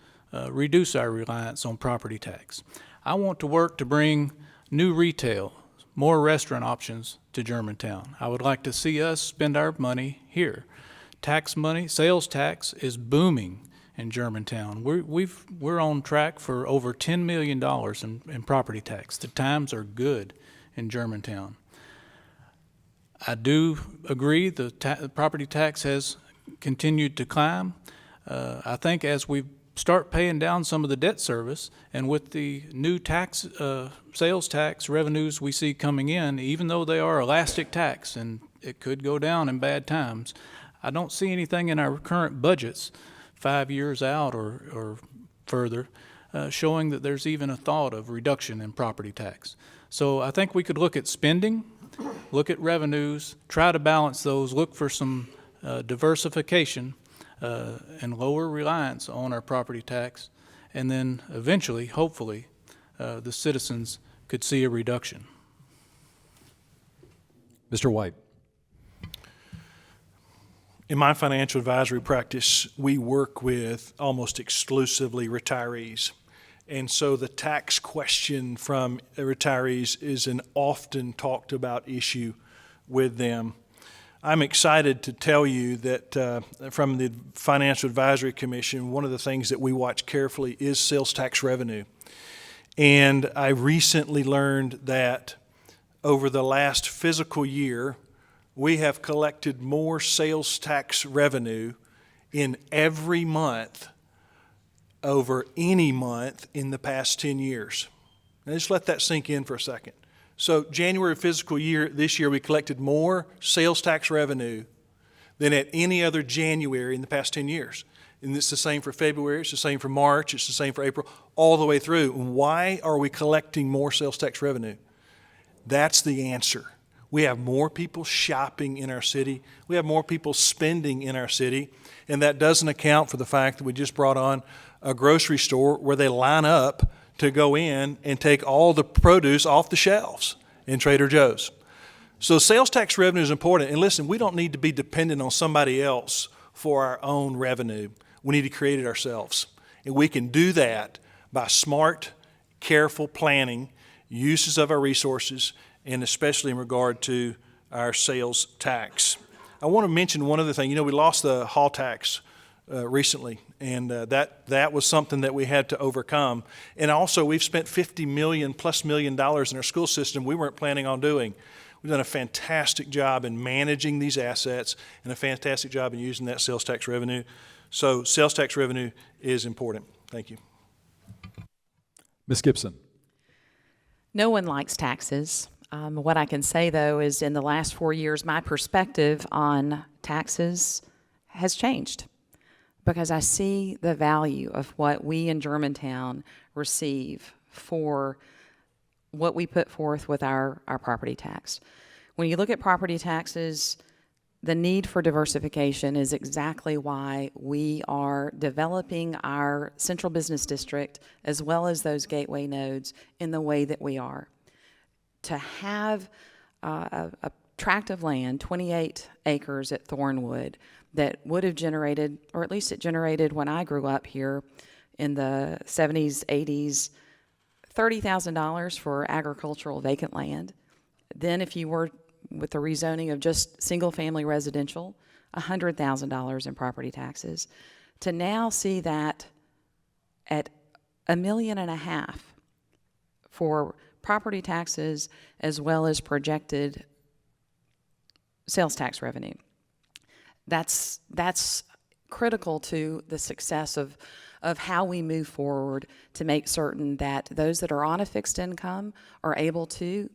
reduce our reliance on property tax. I want to work to bring new retail, more restaurant options to Germantown. I would like to see us spend our money here tax money, sales tax is booming in Germantown. We're on track for over $10 million in property tax. The times are good in Germantown. I do agree the property tax has continued to climb. I think as we start paying down some of the debt service, and with the new tax, sales tax revenues we see coming in, even though they are elastic tax and it could go down in bad times, I don't see anything in our current budgets 5 years out or further showing that there's even a thought of reduction in property tax. So I think we could look at spending, look at revenues, try to balance those, look for some diversification and lower reliance on our property tax, and then eventually, hopefully, the citizens could see a reduction. Mr. White. In my financial advisory practice, we work with almost exclusively retirees. And so the tax question from retirees is an often talked about issue with them. I'm excited to tell you that from the Financial Advisory Commission, one of the things that we watch carefully is sales tax revenue. And I recently learned that over the last fiscal year, we have collected more sales tax revenue in every month over any month in the past 10 years. Now just let that sink in for a second. So January fiscal year, this year, we collected more sales tax revenue than at any other January in the past 10 years. And it's the same for February, it's the same for March, it's the same for April, all the way through. And why are we collecting more sales tax revenue? That's the answer. We have more people shopping in our city. We have more people spending in our city. And that doesn't account for the fact that we just brought on a grocery store where they line up to go in and take all the produce off the shelves in Trader Joe's. So sales tax revenue is important. And listen, we don't need to be dependent on somebody else for our own revenue. We need to create it ourselves. And we can do that by smart, careful planning, uses of our resources, and especially in regard to our sales tax. I want to mention one other thing. You know, we lost the hall tax recently, and that was something that we had to overcome. And also, we've spent $50 million+ in our school system we weren't planning on doing. We've done a fantastic job in managing these assets and a fantastic job in using that sales tax revenue. So sales tax revenue is important. Thank you. Ms. Gibson. No one likes taxes. What I can say, though, is in the last 4 years, my perspective on taxes has changed because I see the value of what we in Germantown receive for what we put forth with our property tax. When you look at property taxes, the need for diversification is exactly why we are developing our central business district as well as those gateway nodes in the way that we are. To have a tract of land, 28 acres at Thornwood, that would have generated, or at least it generated when I grew up here in the 70s, 80s, $30,000 for agricultural vacant land. Then if you were with the rezoning of just single-family residential, $100,000 in property taxes. To now see that at $1.5 million for property taxes as well as projected sales tax revenue. That's critical to the success of how we move forward to make certain that those that are on a fixed income are able to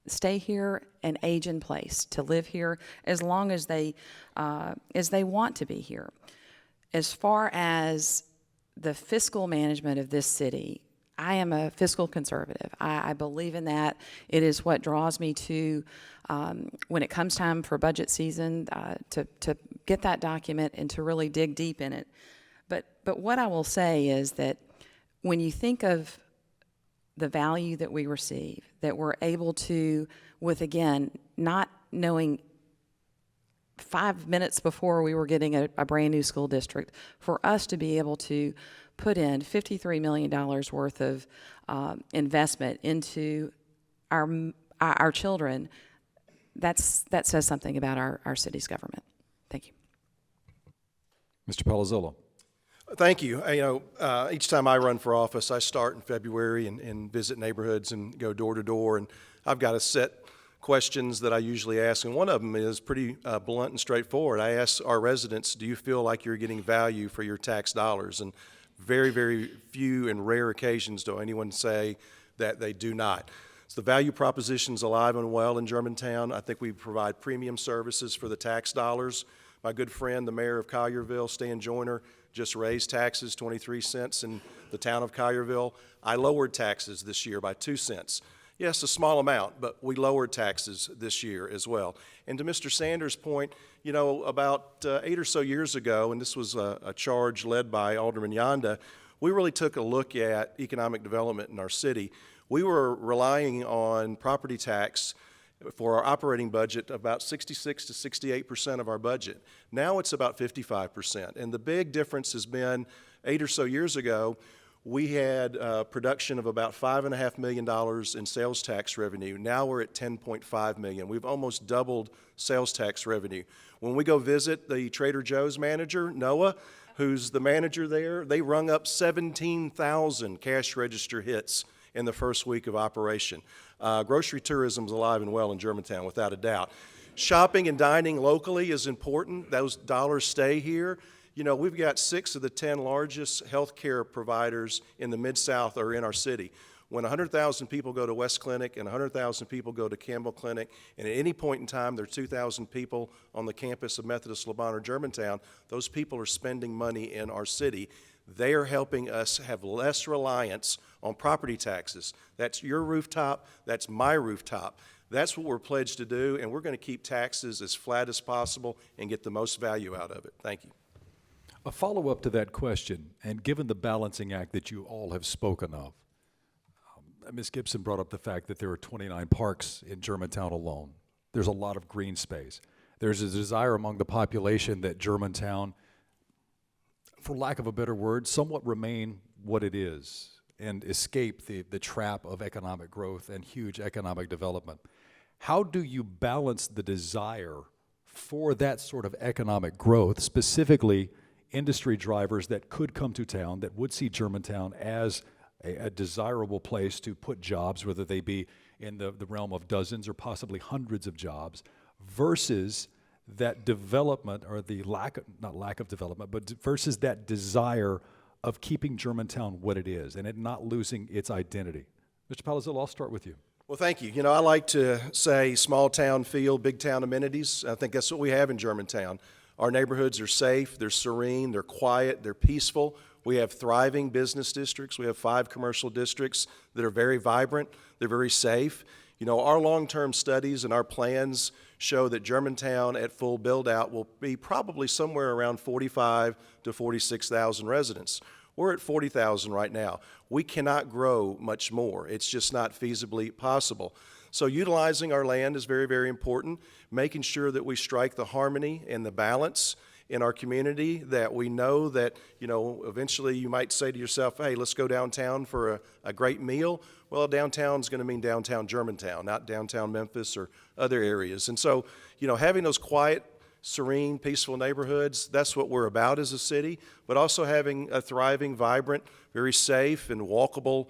stay here and age in place, to live here as long as they want to be here. As far as the fiscal management of this city, I am a fiscal conservative. I believe in that. It is what draws me to, when it comes time for budget season, to get that document and to really dig deep in it. But what I will say is that when you think of the value that we receive, that we're able to, with, again, not knowing 5 minutes before we were getting a brand new school district, for us to be able to put in $53 million worth of investment into our children, that says something about our city's government. Thank you. Mr. Palazzolo. Thank you. Each time I run for office, I start in February and visit neighborhoods and go door to door, and I've got a set questions that I usually ask, and one of them is pretty blunt and straightforward. I ask our residents, do you feel like you're getting value for your tax dollars? And very, very few and rare occasions do anyone say that they do not. So the value proposition's alive and well in Germantown. I think we provide premium services for the tax dollars. My good friend, the mayor of Collierville, Stan Joyner, just raised taxes 23 cents in the town of Collierville. I lowered taxes this year by 2 cents. Yes, a small amount, but we lowered taxes this year as well. And to Mr. Sanders' point, about 8 or so years ago, and this was a charge led by Alderman Yonda, we really took a look at economic development in our city. We were relying on property tax for our operating budget, about 66 to 68% of our budget. Now it's about 55%. And the big difference has been 8 or so years ago, we had production of about $5.5 million in sales tax revenue. Now we're at $10.5 million. We've almost doubled sales tax revenue. When we go visit the Trader Joe's manager, Noah, who's the manager there, they rung up 17,000 cash register hits in the first week of operation. Grocery tourism's alive and well in Germantown, without a doubt. Shopping and dining locally is important. Those dollars stay here. We've got 6 of the 10 largest healthcare providers in the Mid-South are in our city. When 100,000 people go to West Clinic and 100,000 people go to Campbell Clinic, and at any point in time there are 2,000 people on the campus of Methodist Le Bon or Germantown, those people are spending money in our city. They are helping us have less reliance on property taxes. That's your rooftop, that's my rooftop. That's what we're pledged to do, and we're going to keep taxes as flat as possible and get the most value out of it. Thank you. A follow-up to that question, and given the balancing act that you all have spoken of, Ms. Gibson brought up the fact that there are 29 parks in Germantown alone. There's a lot of green space. There's a desire among the population that Germantown, for lack of a better word, somewhat remain what it is and escape the trap of economic growth and huge economic development. How do you balance the desire for that sort of economic growth, specifically industry drivers that could come to town, that would see Germantown as a desirable place to put jobs, whether they be in the realm of dozens or possibly hundreds of jobs, versus that development, or the not lack of development, but versus that desire of keeping Germantown what it is and it not losing its identity. Mr. Palazzolo, I'll start with you. Well, thank you. I like to say small town feel, big town amenities. I think that's what we have in Germantown. Our neighborhoods are safe, they're serene, they're quiet, they're peaceful. We have thriving business districts. We have 5 commercial districts that are very vibrant. They're very safe. Our long-term studies and our plans show that Germantown at full build-out will be probably somewhere around 45 to 46,000 residents. We're at 40,000 right now. We cannot grow much more. It's just not feasibly possible. So utilizing our land is very, very important, making sure that we strike the harmony and the balance in our community, that we know that, eventually you might say to yourself, hey, let's go downtown for a great meal. Well, downtown's going to mean downtown Germantown, not downtown Memphis or other areas. And so, having those quiet, serene, peaceful neighborhoods, that's what we're about as a city, but also having a thriving, vibrant, very safe and walkable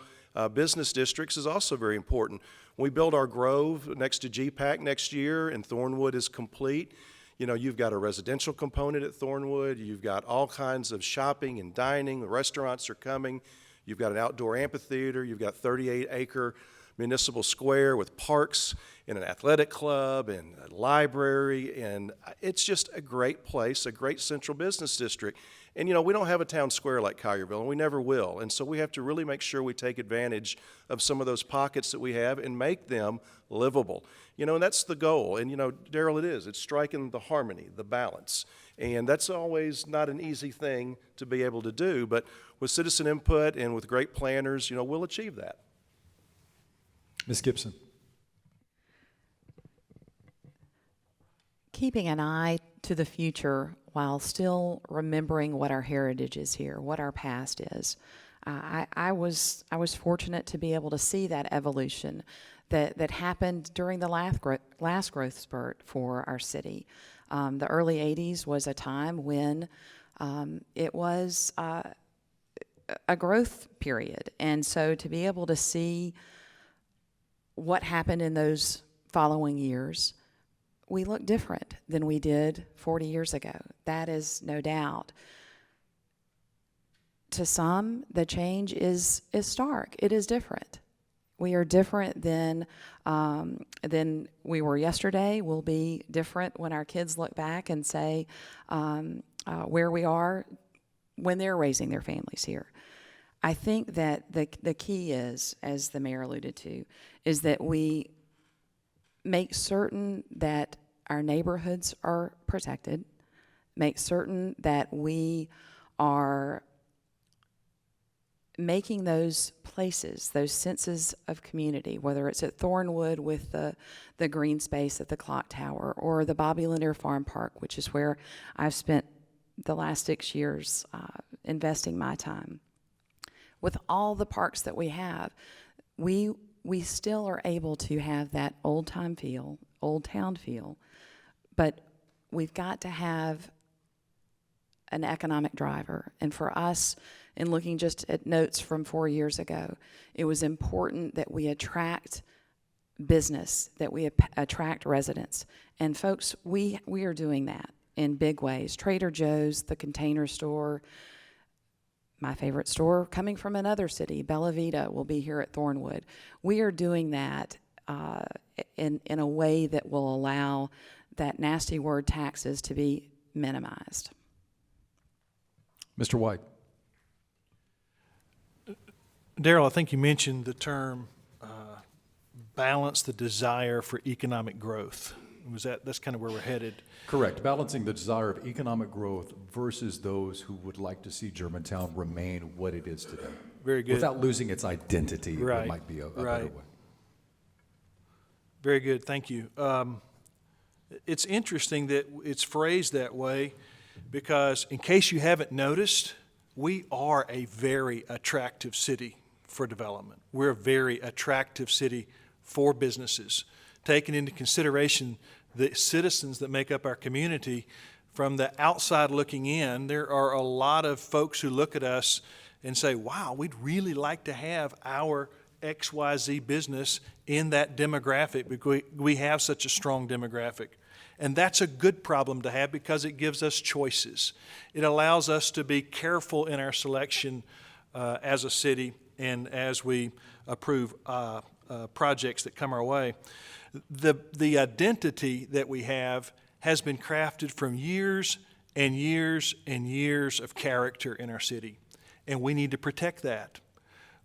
business districts is also very important. When we build our Grove next to GPAC next year and Thornwood is complete, you've got a residential component at Thornwood, you've got all kinds of shopping and dining, the restaurants are coming, you've got an outdoor amphitheater, you've got 38-acre municipal square with parks and an athletic club and a library, and it's just a great place, a great central business district. And we don't have a town square like Collierville, and we never will, and so we have to really make sure we take advantage of some of those pockets that we have and make them livable. And that's the goal, and Darrell, it's striking the harmony, the balance, and that's always not an easy thing to be able to do, but with citizen input and with great planners, we'll achieve that. Ms. Gibson. Keeping an eye to the future while still remembering what our heritage is here, what our past is. I was fortunate to be able to see that evolution that happened during the last growth spurt for our city. The early 80s was a time when It was a growth period. And so to be able to see what happened in those following years, we look different than we did 40 years ago. That is no doubt. To some, the change is stark. It is different. We are different than we were yesterday. We'll be different when our kids look back and say where we are when they're raising their families here. I think that the key is, as the mayor alluded to, is that we make certain that our neighborhoods are protected, make certain that we are making those places, those senses of community, whether it's at Thornwood with the green space at the clock tower, or the Bobby Lanier Farm Park, which is where I've spent the last 6 years investing my time. With all the parks that we have, we still are able to have that old time feel, old town feel, but we've got to have an economic driver. And for us, in looking just at notes from 4 years ago, it was important that we attract business, that we attract residents. And folks, we are doing that in big ways. Trader Joe's, the Container Store, my favorite store coming from another city, Bella Vita, will be here at Thornwood. We are doing that in a way that will allow that nasty word taxes to be minimized. Mr. White. Darrell, I think you mentioned the term balance the desire for economic growth. That's kind of where we're headed. Correct. Balancing the desire of economic growth versus those who would like to see Germantown remain what it is today. Very good. Without losing its identity, Right. it might be a Right. better way. Very good, thank you. It's interesting that it's phrased that way because, in case you haven't noticed, we are a very attractive city for development. We're a very attractive city for businesses. Taking into consideration the citizens that make up our community, from the outside looking in, there are a lot of folks who look at us and say, wow, we'd really like to have our XYZ business in that demographic because we have such a strong demographic. And that's a good problem to have because it gives us choices. It allows us to be careful in our selection as a city and as we approve projects that come our way. The identity that we have has been crafted from years and years and years of character in our city, and we need to protect that.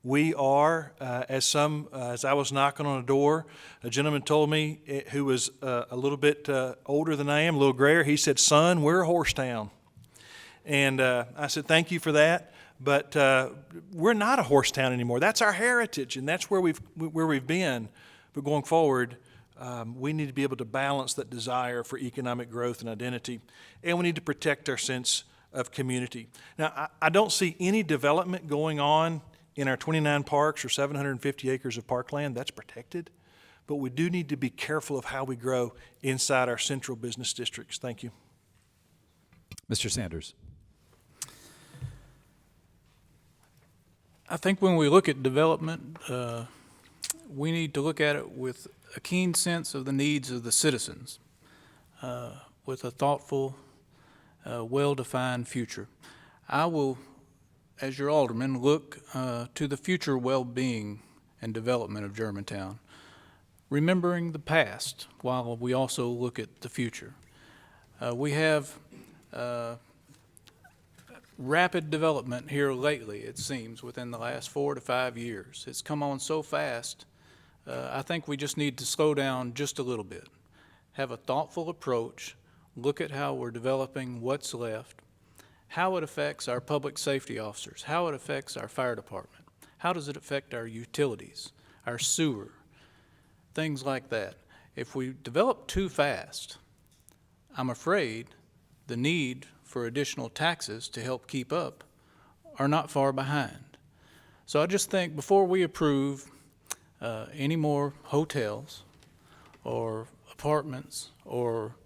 We are, as I was knocking on a door, a gentleman told me who was a little bit older than I am, a little grayer. He said, "Son, we're a horse town," and I said, "Thank you for that." But we're not a horse town anymore. That's our heritage, and that's where we've been. But going forward, we need to be able to balance that desire for economic growth and identity, and we need to protect our sense of community. Now, I don't see any development going on in our 29 parks or 750 acres of parkland. That's protected, but we do need to be careful of how we grow inside our central business districts. Thank you. Mr. Sanders. I think when we look at development, we need to look at it with a keen sense of the needs of the citizens, with a thoughtful, well-defined future. I will, as your alderman, look to the future well-being and development of Germantown, remembering the past while we also look at the future. We have rapid development here lately, it seems, within the last 4 to 5 years. It's come on so fast, I think we just need to slow down just a little bit, have a thoughtful approach, look at how we're developing what's left, how it affects our public safety officers, how it affects our fire department, how does it affect our utilities, our sewer, things like that. If we develop too fast, I'm afraid the need for additional taxes to help keep up are not far behind. So I just think before we approve any more hotels or apartments or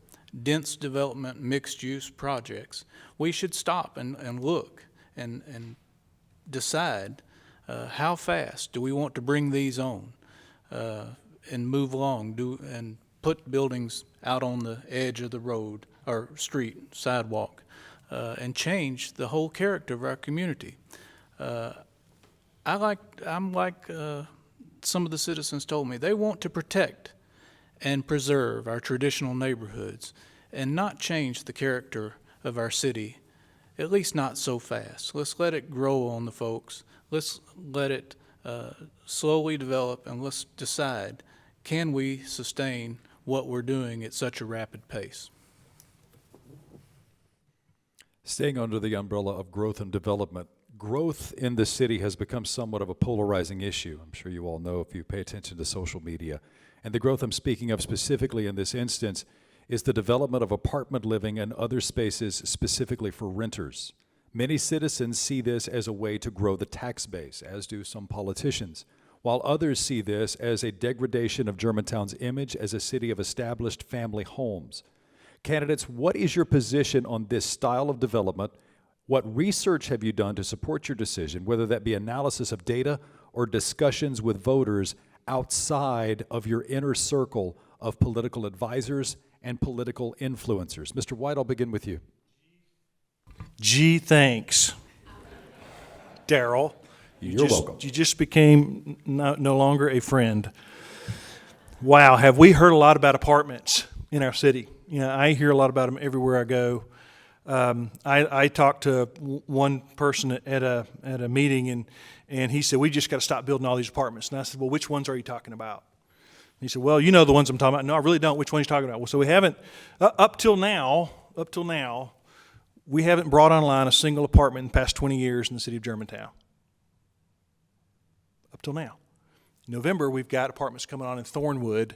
dense development, mixed-use projects, we should stop and look and decide how fast do we want to bring these on and move along, and put buildings out on the edge of the road or street, sidewalk, and change the whole character of our community. I'm like some of the citizens told me, they want to protect and preserve our traditional neighborhoods and not change the character of our city, at least not so fast. Let's let it grow on the folks. Let's let it slowly develop, and let's decide, can we sustain what we're doing at such a rapid pace? Staying under the umbrella of growth and development, growth in the city has become somewhat of a polarizing issue. I'm sure you all know if you pay attention to social media. And the growth I'm speaking of specifically in this instance is the development of apartment living and other spaces specifically for renters. Many citizens see this as a way to grow the tax base, as do some politicians, while others see this as a degradation of Germantown's image as a city of established family homes. Candidates, what is your position on this style of development? What research have you done to support your decision, whether that be analysis of data or discussions with voters outside of your inner circle of political advisors and political influencers? Mr. White, I'll begin with you. Gee, thanks, Daryl. You're welcome. You just became no longer a friend. Wow, have we heard a lot about apartments in our city? You know, I hear a lot about them everywhere I go. I talked to one person at a meeting, and he said, we just got to stop building all these apartments. And I said, well, which ones are you talking about? And he said, well, you know the ones I'm talking about. No, I really don't. Which one are you talking about? Well, so we haven't, up till now, we haven't brought online a single apartment in the past 20 years in the city of Germantown. Up till now. In November, we've got apartments coming on in Thornwood.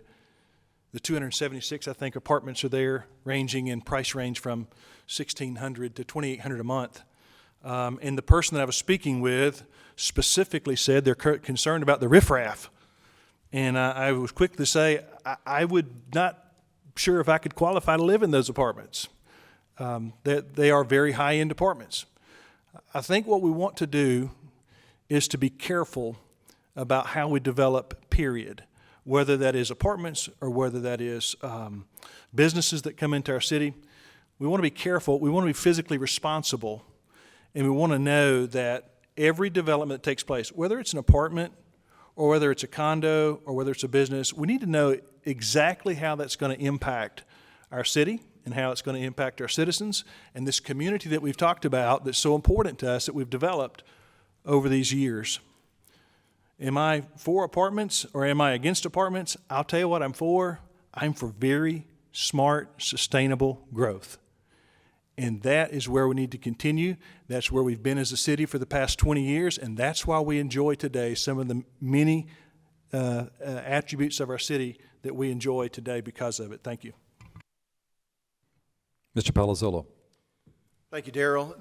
The 276, I think, apartments are there, ranging in price range from $1,600 to $2,800 a month. And the person that I was speaking with specifically said they're concerned about the riffraff. And I was quick to say I would not sure if I could qualify to live in those apartments. They are very high-end apartments. I think what we want to do is to be careful about how we develop, period. Whether that is apartments or whether that is businesses that come into our city. We want to be careful. We want to be physically responsible. And we want to know that every development that takes place, whether it's an apartment or whether it's a condo or whether it's a business, we need to know exactly how that's going to impact our city and how it's going to impact our citizens and this community that we've talked about that's so important to us that we've developed over these years. Am I for apartments or am I against apartments? I'll tell you what I'm for. I'm for very smart, sustainable growth. And that is where we need to continue. That's where we've been as a city for the past 20 years, and that's why we enjoy today some of the many attributes of our city that we enjoy today because of it. Thank you. Mr. Palazzolo. Thank you, Daryl.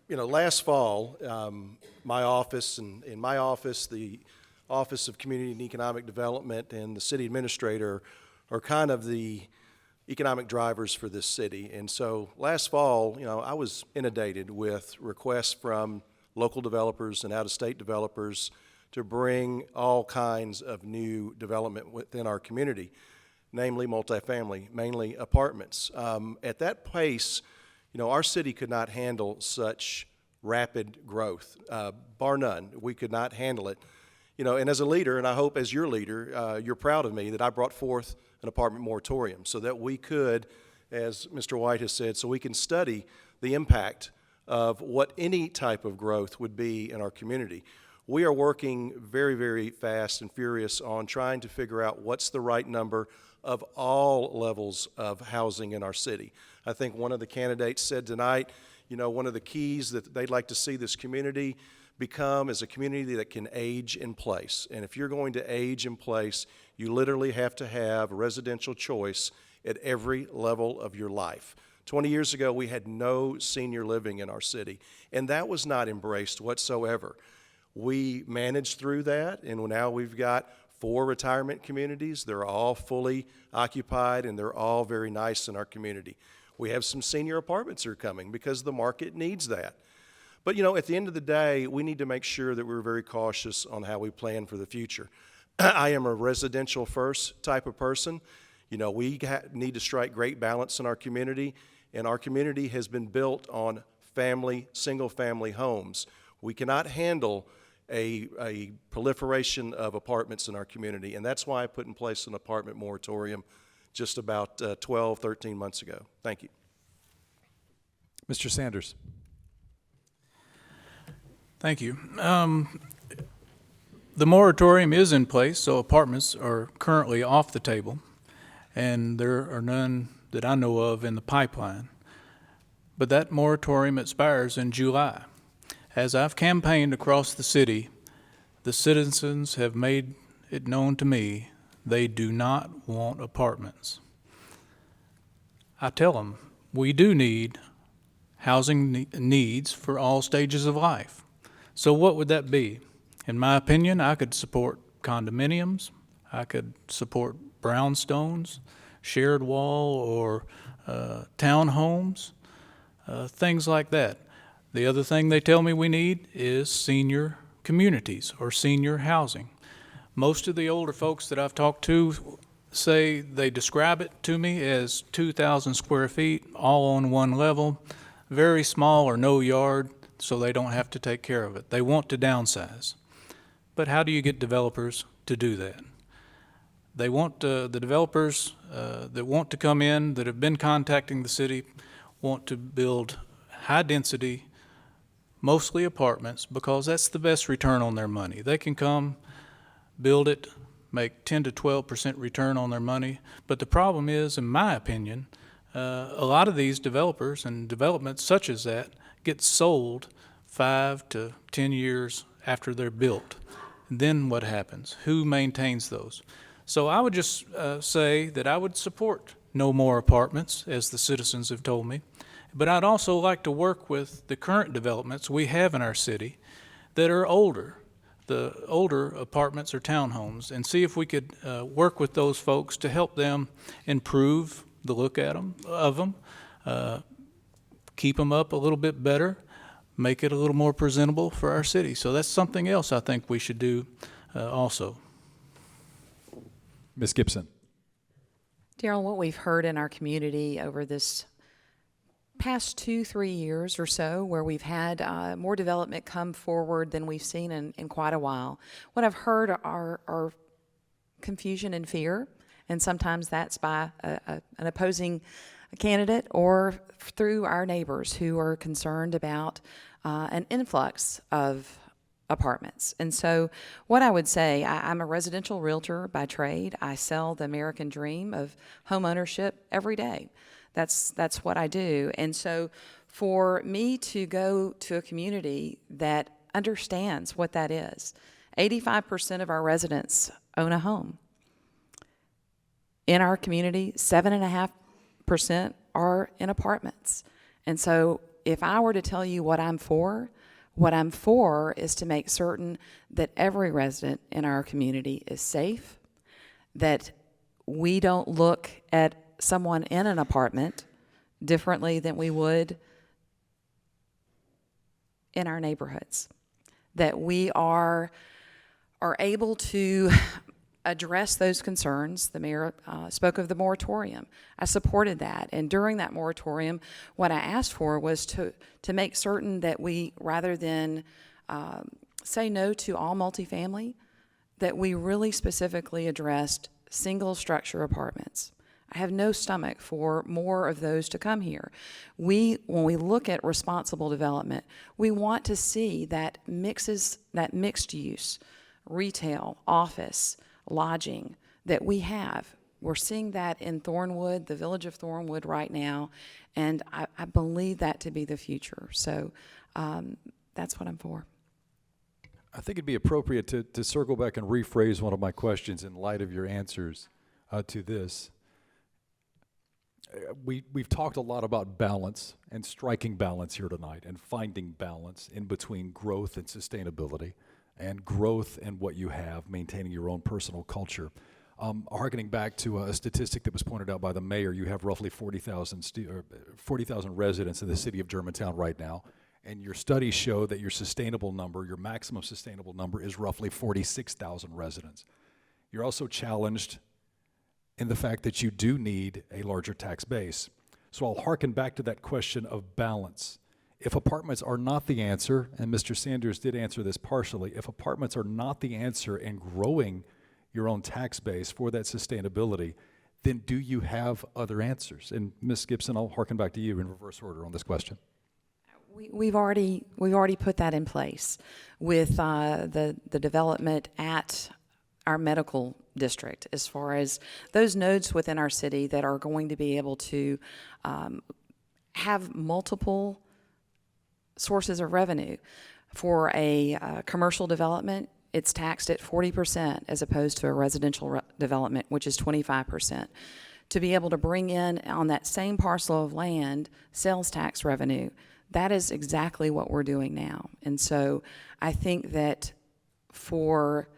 Last fall, my office and in my office, the Office of Community and Economic Development and the city administrator are kind of the economic drivers for this city. And so last fall, I was inundated with requests from local developers and out-of-state developers to bring all kinds of new development within our community, namely multifamily, mainly apartments. At that pace, our city could not handle such rapid growth, bar none. We could not handle it. And as a leader, and I hope as your leader, you're proud of me that I brought forth an apartment moratorium so that we could, as Mr. White has said, so we can study the impact of what any type of growth would be in our community. We are working very, very fast and furious on trying to figure out what's the right number of all levels of housing in our city. I think one of the candidates said tonight, one of the keys that they'd like to see this community become is a community that can age in place. And if you're going to age in place, you literally have to have residential choice at every level of your life. 20 years ago, we had no senior living in our city, and that was not embraced whatsoever. We managed through that, and now we've got 4 retirement communities. They're all fully occupied, and they're all very nice in our community. We have some senior apartments that are coming because the market needs that. But, at the end of the day, we need to make sure that we're very cautious on how we plan for the future. I am a residential first type of person. We need to strike great balance in our community, and our community has been built on single-family homes. We cannot handle a proliferation of apartments in our community, and that's why I put in place an apartment moratorium just about 12, 13 months ago. Thank you. Mr. Sanders. Thank you. The moratorium is in place, so apartments are currently off the table, and there are none that I know of in the pipeline. But that moratorium expires in July. As I've campaigned across the city, the citizens have made it known to me they do not want apartments. I tell them we do need housing needs for all stages of life. So what would that be? In my opinion, I could support condominiums, I could support brownstones, shared wall, or townhomes, things like that. The other thing they tell me we need is senior communities or senior housing. Most of the older folks that I've talked to say they describe it to me as 2,000 square feet, all on one level, very small or no yard, so they don't have to take care of it. They want to downsize. But how do you get developers to do that? They want the developers that want to come in, that have been contacting the city, want to build high density, mostly apartments, because that's the best return on their money. They can come, build it, make 10 to 12% return on their money. But the problem is, in my opinion, a lot of these developers and developments such as that get sold 5 to 10 years after they're built. And then what happens? Who maintains those? So I would just say that I would support no more apartments, as the citizens have told me. But I'd also like to work with the current developments we have in our city that are older, the older apartments or townhomes, and see if we could work with those folks to help them improve the look of them, keep them up a little bit better, make it a little more presentable for our city. So that's something else I think we should do also. Ms. Gibson. Daryl, what we've heard in our community over this past 2-3 years or so, where we've had more development come forward than we've seen in quite a while, what I've heard are confusion and fear, and sometimes that's by an opposing candidate or through our neighbors who are concerned about an influx of apartments. And so what I would say, I'm a residential realtor by trade. I sell the American dream of home ownership every day. That's what I do. And so for me to go to a community that understands what that is, 85% of our residents own a home. In our community, 7.5% are in apartments. And so if I were to tell you what I'm for is to make certain that every resident in our community is safe, that we don't look at someone in an apartment differently than we would in our neighborhoods, that we are able to address those concerns. The mayor spoke of the moratorium. I supported that, and during that moratorium, what I asked for was to make certain that we, rather than say no to all multifamily, that we really specifically addressed single structure apartments. I have no stomach for more of those to come here. When we look at responsible development, we want to see that mixed use, retail, office, lodging that we have. We're seeing that in Thornwood, the village of Thornwood right now, and I believe that to be the future. So that's what I'm for. I think it'd be appropriate to circle back and rephrase one of my questions in light of your answers to this. We've talked a lot about balance and striking balance here tonight and finding balance in between growth and sustainability. and growth in what you have, maintaining your own personal culture. Harkening back to a statistic that was pointed out by the mayor, you have roughly 40,000 residents in the city of Germantown right now, and your studies show that your sustainable number, your maximum sustainable number, is roughly 46,000 residents. You're also challenged in the fact that you do need a larger tax base. So I'll harken back to that question of balance. If apartments are not the answer, and Mr. Sanders did answer this partially, if apartments are not the answer in growing your own tax base for that sustainability, then do you have other answers? And Ms. Gibson, I'll harken back to you in reverse order on this question. We've already put that in place with the development at our medical district, as far as those nodes within our city that are going to be able to have multiple sources of revenue. For a commercial development, it's taxed at 40% as opposed to a residential development, which is 25%. To be able to bring in on that same parcel of land sales tax revenue, that is exactly what we're doing now. And so I think that for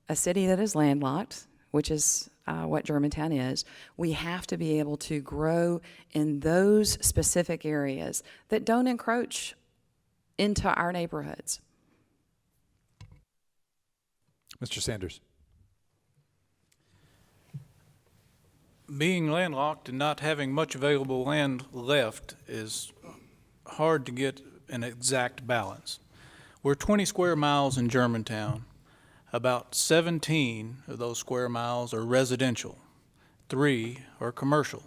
a city that is landlocked, which is what Germantown is, we have to be able to grow in those specific areas that don't encroach into our neighborhoods. Mr. Sanders. Being landlocked and not having much available land left is hard to get an exact balance. We're 20 square miles in Germantown. About 17 of those square miles are residential, 3 are commercial.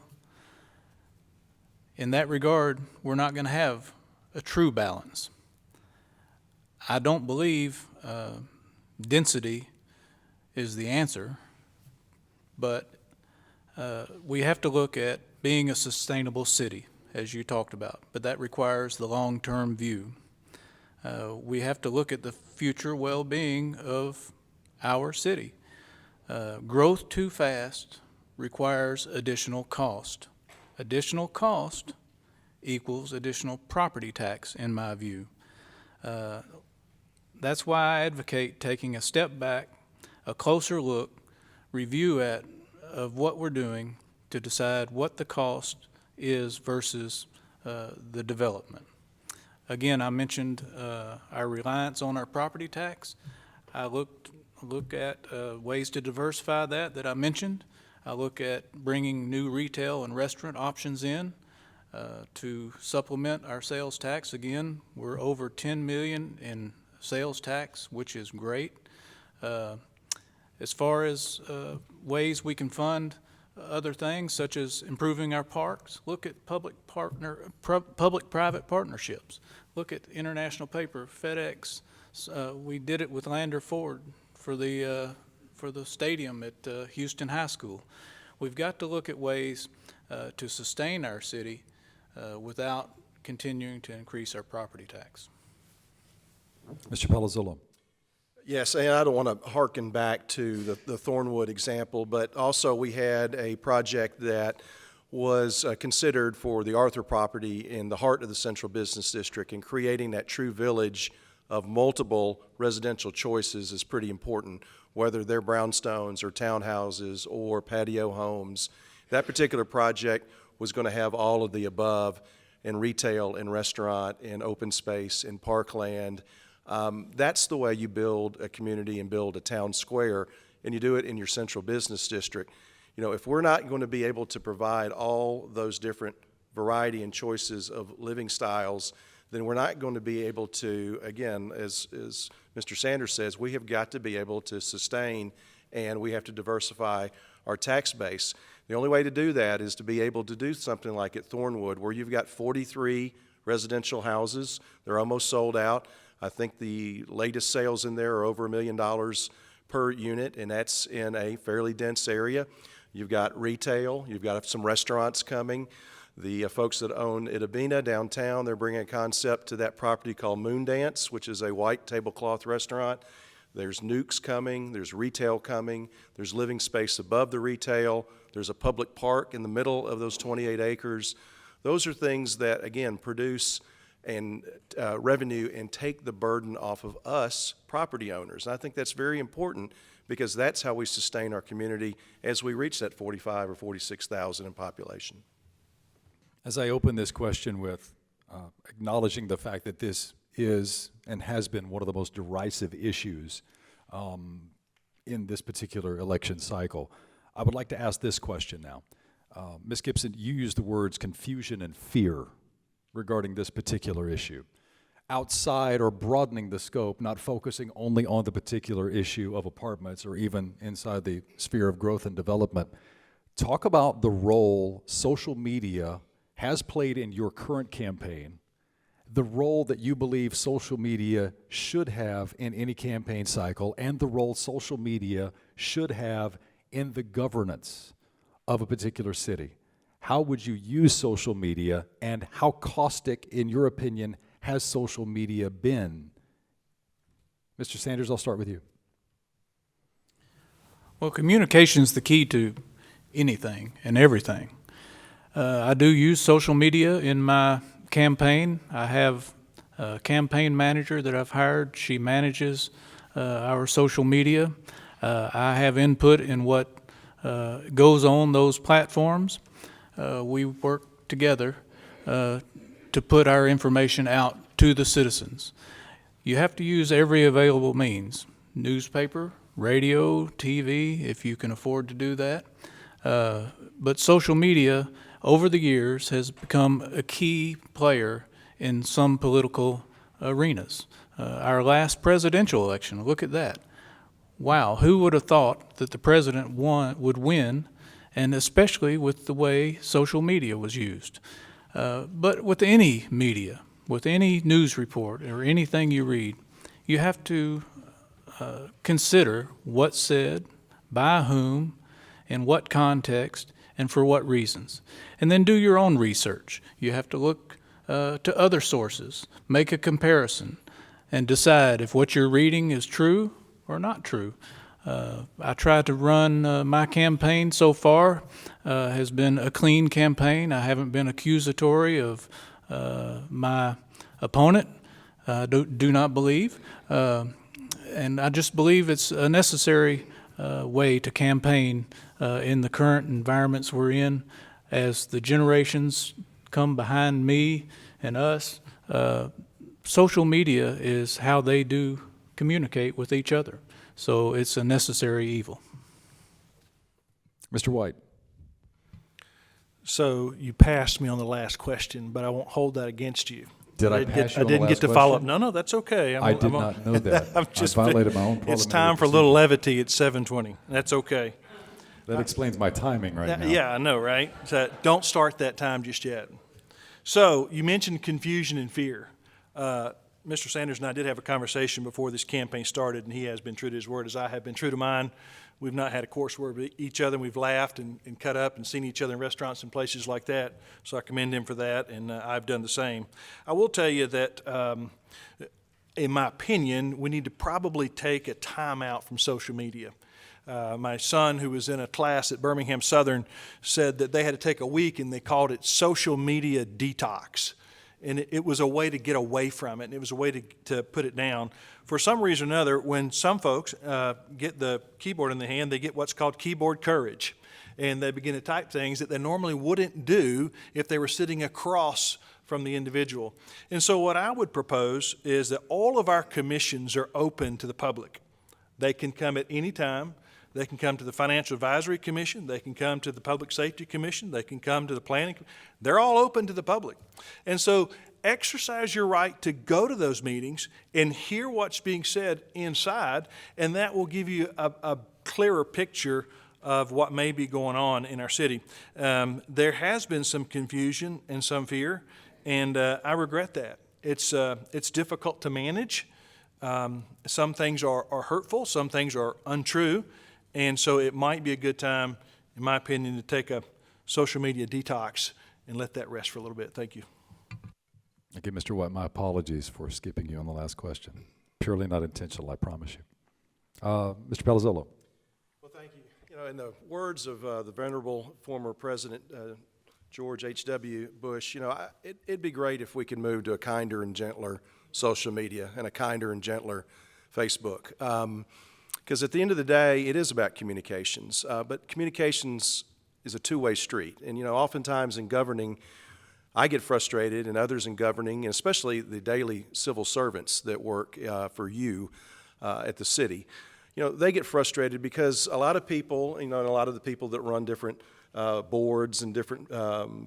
In that regard, we're not going to have a true balance. I don't believe density is the answer, but we have to look at being a sustainable city, as you talked about, but that requires the long-term view. We have to look at the future well-being of our city. Growth too fast requires additional cost. Additional cost equals additional property tax, in my view. That's why I advocate taking a step back, a closer look, review of what we're doing to decide what the cost is versus the development. Again, I mentioned our reliance on our property tax. I look at ways to diversify that I mentioned. I look at bringing new retail and restaurant options in to supplement our sales tax. Again, we're over 10 million in sales tax, which is great. As far as ways we can fund other things, such as improving our parks, look at public-private partnerships. Look at International Paper, FedEx. We did it with Lander Ford for the stadium at Houston High School. We've got to look at ways to sustain our city without continuing to increase our property tax. Mr. Palazzolo. Yes, and I don't want to harken back to the Thornwood example, but also we had a project that was considered for the Arthur property in the heart of the Central Business District, and creating that true village of multiple residential choices is pretty important, whether they're brownstones or townhouses or patio homes. That particular project was going to have all of the above in retail, in restaurant, in open space, in parkland. That's the way you build a community and build a town square, and you do it in your Central Business District. You know, if we're not going to be able to provide all those different variety and choices of living styles, then we're not going to be able to, again, as Mr. Sanders says, we have got to be able to sustain, and we have to diversify our tax base. The only way to do that is to be able to do something like at Thornwood, where you've got 43 residential houses. They're almost sold out. I think the latest sales in there are over $1 million per unit, and that's in a fairly dense area. You've got retail, you've got some restaurants coming. The folks that own Itabena downtown, they're bringing a concept to that property called Moon Dance, which is a white tablecloth restaurant. There's nukes coming, there's retail coming, there's living space above the retail, there's a public park in the middle of those 28 acres. Those are things that, again, produce and revenue and take the burden off of us property owners. And I think that's very important because that's how we sustain our community as we reach that 45 or 46,000 in population. As I open this question with acknowledging the fact that this is and has been one of the most derisive issues in this particular election cycle, I would like to ask this question now. Ms. Gibson, you used the words confusion and fear regarding this particular issue. Outside or broadening the scope, not focusing only on the particular issue of apartments or even inside the sphere of growth and development, talk about the role social media has played in your current campaign, the role that you believe social media should have in any campaign cycle, and the role social media should have in the governance of a particular city. How would you use social media, and how caustic, in your opinion, has social media been? Mr. Sanders, I'll start with you. Well, communication's the key to anything and everything. I do use social media in my campaign. I have a campaign manager that I've hired. She manages our social media. I have input in what goes on those platforms. We work together to put our information out to the citizens. You have to use every available means: newspaper, radio, TV, if you can afford to do that. But social media, over the years, has become a key player in some political arenas. Our last presidential election, look at that. Wow, who would have thought that the president would win, and especially with the way social media was used. But with any media, with any news report or anything you read, you have to consider what's said, by whom, in what context, and for what reasons. And then do your own research. You have to look to other sources, make a comparison, and decide if what you're reading is true or not true. I try to run my campaign so far has been a clean campaign. I haven't been accusatory of my opponent. Do not believe. And I just believe it's a necessary way to campaign in the current environments we're in. As the generations come behind me and us, social media is how they do communicate with each other. So it's a necessary evil. Mr. White. So you passed me on the last question, but I won't hold that against you. Did I pass you on the I didn't last get to follow up. question? No, that's okay. I did not know that. I'm just I violated my own It's parliamentary time for a little levity at 7:20. That's okay. That explains my timing right now. Yeah, I know, right? So don't start that time just yet. So you mentioned confusion and fear. Mr. Sanders and I did have a conversation before this campaign started, and he has been true to his word, as I have been true to mine. We've not had a coarse word with each other, and we've laughed and cut up and seen each other in restaurants and places like that. So I commend him for that, and I've done the same. I will tell you that, in my opinion, we need to probably take a time out from social media. My son, who was in a class at Birmingham Southern, said that they had to take a week, and they called it social media detox. And it was a way to get away from it, and it was a way to put it down. For some reason or another, when some folks get the keyboard in their hand, they get what's called keyboard courage. And they begin to type things that they normally wouldn't do if they were sitting across from the individual. And so what I would propose is that all of our commissions are open to the public. They can come at any time. They can come to the Financial Advisory Commission. They can come to the Public Safety Commission. They can come to the Planning. They're all open to the public. And so exercise your right to go to those meetings and hear what's being said inside, and that will give you a clearer picture of what may be going on in our city. There has been some confusion and some fear, and I regret that. It's difficult to manage. Some things are hurtful. Some things are untrue. And so it might be a good time, in my opinion, to take a social media detox and let that rest for a little bit. Thank you. Okay, Mr. White, my apologies for skipping you on the last question. Purely not intentional, I promise you. Mr. Palazzolo. Well, thank you. You know, in the words of the venerable former President George H.W. Bush, it'd be great if we could move to a kinder and gentler social media and a kinder and gentler Facebook. Because at the end of the day, it is about communications. But communications is a two-way street. And, oftentimes in governing, I get frustrated, and others in governing, and especially the daily civil servants that work for you at the city, they get frustrated because a lot of people, and a lot of the people that run different boards and different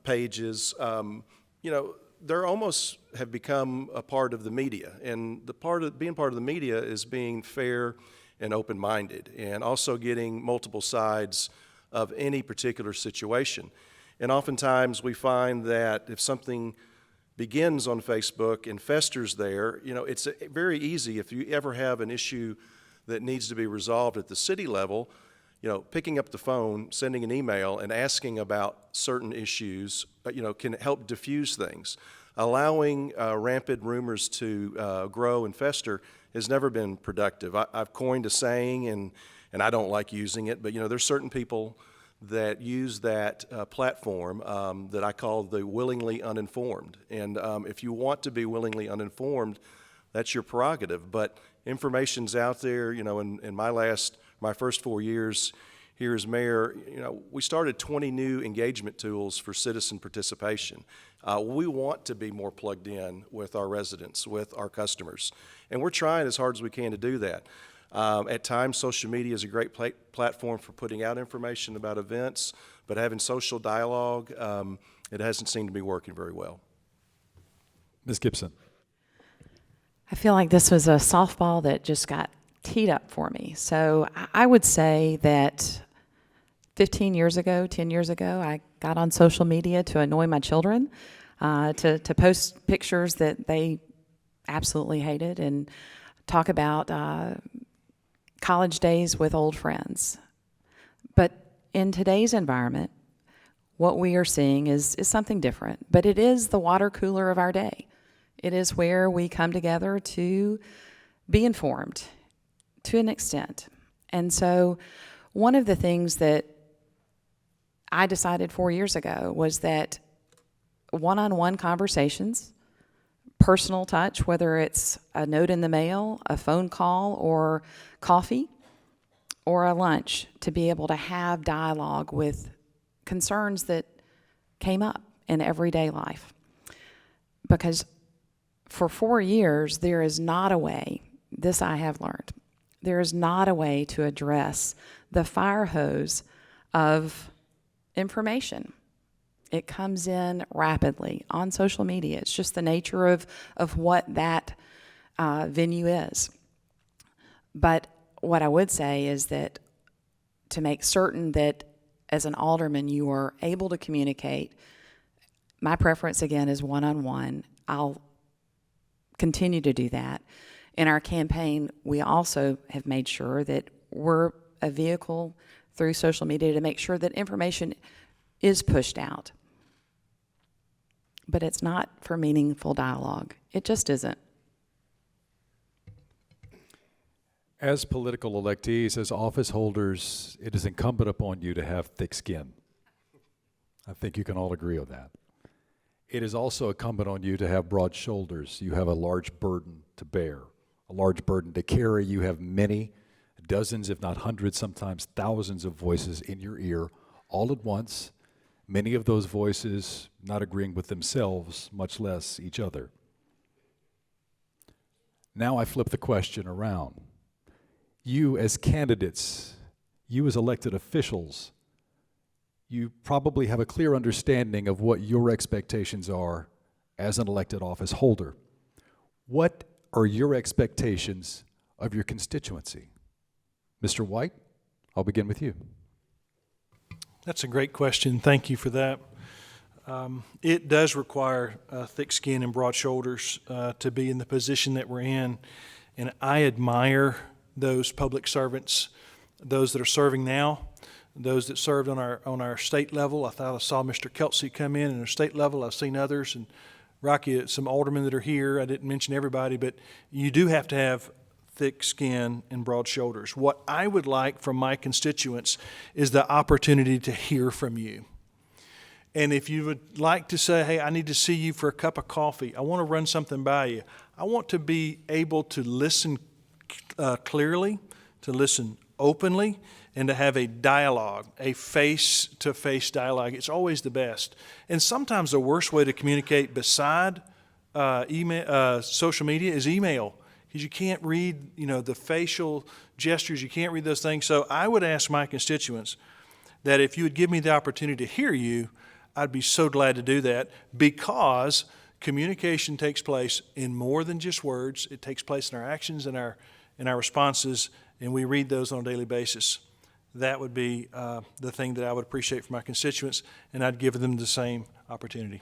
pages, they're almost have become a part of the media. And being part of the media is being fair and open-minded, and also getting multiple sides of any particular situation. And oftentimes we find that if something begins on Facebook and festers there, it's very easy if you ever have an issue that needs to be resolved at the city level, picking up the phone, sending an email, and asking about certain issues, can help diffuse things. Allowing rampant rumors to grow and fester has never been productive. I've coined a saying, and I don't like using it, but there's certain people that use that platform that I call the willingly uninformed. And if you want to be willingly uninformed, that's your prerogative. But information's out there. In my first 4 years here as mayor, we started 20 new engagement tools for citizen participation. We want to be more plugged in with our residents, with our customers, and we're trying as hard as we can to do that. At times, social media is a great platform for putting out information about events, but having social dialogue, it hasn't seemed to be working very well. Ms. Gibson. I feel like this was a softball that just got teed up for me. So I would say that 10 years ago, I got on social media to annoy my children, to post pictures that they absolutely hated and talk about college days with old friends. But in today's environment, what we are seeing is something different, but it is the water cooler of our day. It is where we come together to be informed to an extent. And so one of the things that I decided 4 years ago was that one-on-one conversations, personal touch, whether it's a note in the mail, a phone call, or coffee, or a lunch, to be able to have dialogue with concerns that came up in everyday life. Because for 4 years, there is not a way, this I have learned, there is not a way to address the fire hose of information. It comes in rapidly on social media. It's just the nature of what that venue is. But what I would say is that to make certain that as an alderman you are able to communicate, my preference again is one-on-one. I'll continue to do that. In our campaign, we also have made sure that we're a vehicle through social media to make sure that information is pushed out. But it's not for meaningful dialogue. It just isn't. As political electees, as office holders, it is incumbent upon you to have thick skin. I think you can all agree on that. It is also incumbent on you to have broad shoulders. You have a large burden to bear, a large burden to carry. You have many, dozens, if not hundreds, sometimes thousands of voices in your ear all at once, many of those voices not agreeing with themselves, much less each other. Now I flip the question around. You as candidates, you as elected officials, you probably have a clear understanding of what your expectations are as an elected office holder. What are your expectations of your constituency? Mr. White, I'll begin with you. That's a great question. Thank you for that. It does require thick skin and broad shoulders to be in the position that we're in, and I admire those public servants, those that are serving now, those that served on our state level. I thought I saw Mr. Kelsey come in at our state level. I've seen others, and Rocky, some aldermen that are here. I didn't mention everybody, but you do have to have thick skin and broad shoulders. What I would like from my constituents is the opportunity to hear from you. And if you would like to say, hey, I need to see you for a cup of coffee, I want to run something by you, I want to be able to listen clearly, to listen openly, and to have a dialogue, a face-to-face dialogue. It's always the best. And sometimes the worst way to communicate beside social media is email, because you can't read, the facial gestures. You can't read those things. So I would ask my constituents that if you would give me the opportunity to hear you, I'd be so glad to do that, because communication takes place in more than just words. It takes place in our actions and our responses, and we read those on a daily basis. That would be the thing that I would appreciate from my constituents, and I'd give them the same opportunity.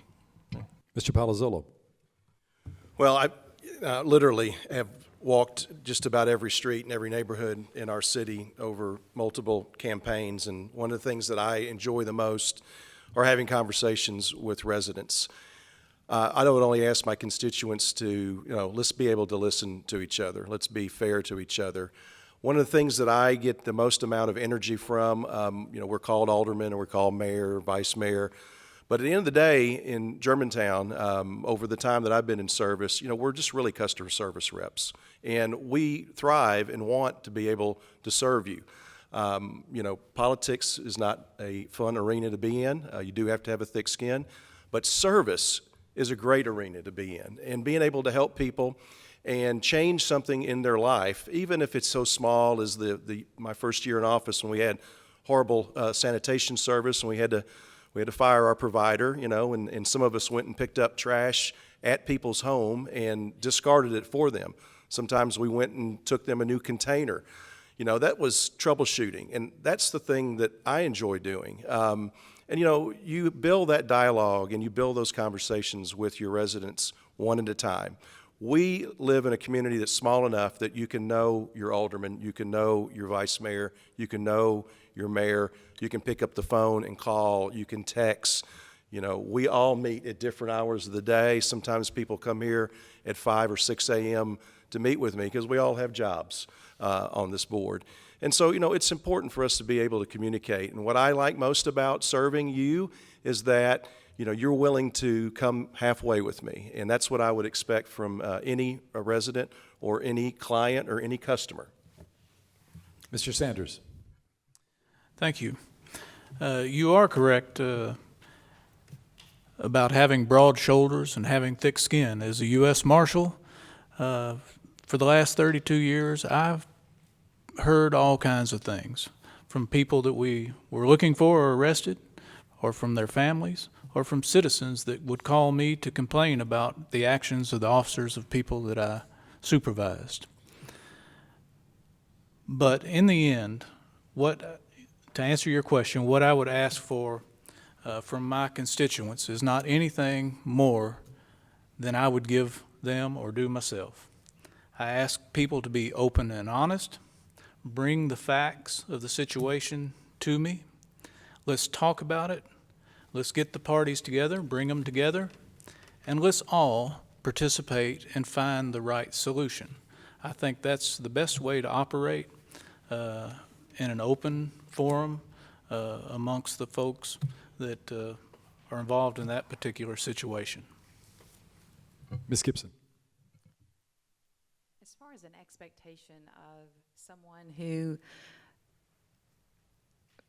Mr. Palazzolo. Well, I literally have walked just about every street and every neighborhood in our city over multiple campaigns, and one of the things that I enjoy the most are having conversations with residents. I would only ask my constituents to, let's be able to listen to each other. Let's be fair to each other. One of the things that I get the most amount of energy from, we're called aldermen, or we're called mayor, vice mayor. But at the end of the day, in Germantown, over the time that I've been in service, we're just really customer service reps. And we thrive and want to be able to serve you. Politics is not a fun arena to be in. You do have to have a thick skin. But service is a great arena to be in. And being able to help people and change something in their life, even if it's so small as my first year in office, when we had horrible sanitation service and we had to fire our provider, and some of us went and picked up trash at people's home and discarded it for them. Sometimes we went and took them a new container. That was troubleshooting, and that's the thing that I enjoy doing. And you build that dialogue and you build those conversations with your residents one at a time. We live in a community that's small enough that you can know your alderman, you can know your vice mayor, you can know your mayor, you can pick up the phone and call, you can text. We all meet at different hours of the day. Sometimes people come here at 5 or 6 a.m. to meet with me, because we all have jobs on this board. And so, it's important for us to be able to communicate. And what I like most about serving you is that, you're willing to come halfway with me. And that's what I would expect from any resident or any client or any customer. Mr. Sanders. Thank you. You are correct about having broad shoulders and having thick skin. As a U.S. Marshal, for the last 32 years, I've heard all kinds of things from people that we were looking for or arrested, or from their families, or from citizens that would call me to complain about the actions of the officers of people that I supervised. But in the end, to answer your question, what I would ask for from my constituents is not anything more than I would give them or do myself. I ask people to be open and honest, bring the facts of the situation to me. Let's talk about it. Let's get the parties together, bring them together, and let's all participate and find the right solution. I think that's the best way to operate in an open forum amongst the folks that are involved in that particular situation. Ms. Gibson. As far as an expectation of someone who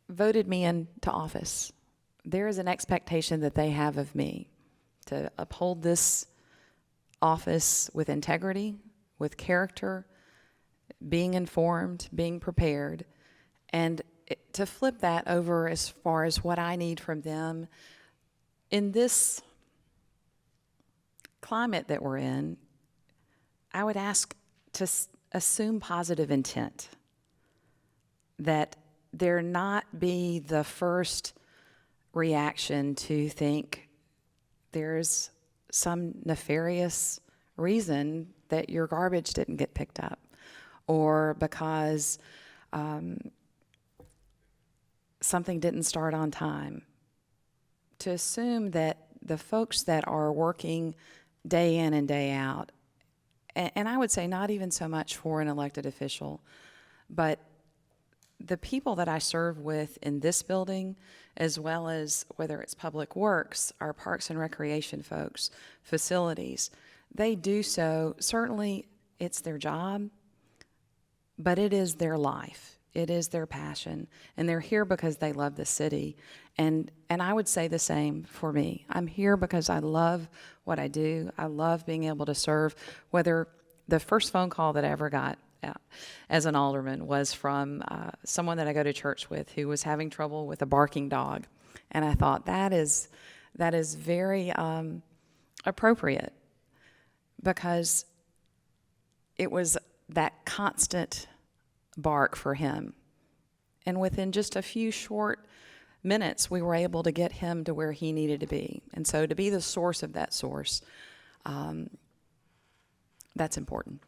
voted me into office, there is an expectation that they have of me to uphold this office with integrity, with character, being informed, being prepared, and to flip that over as far as what I need from them in this climate that we're in. I would ask to assume positive intent, that there not be the first reaction to think there's some nefarious reason that your garbage didn't get picked up, or because something didn't start on time. To assume that the folks that are working day in and day out, and I would say not even so much for an elected official, but the people that I serve with in this building, as well as whether it's Public Works, our Parks and Recreation folks, facilities, they do so, certainly it's their job, but it is their life. It is their passion, and they're here because they love the city. And I would say the same for me. I'm here because I love what I do. I love being able to serve. Whether the first phone call that I ever got as an alderman was from someone that I go to church with who was having trouble with a barking dog, and I thought that is very appropriate, because it was that constant bark for him. And within just a few short minutes, we were able to get him to where he needed to be. And so to be the source of that source, that's important.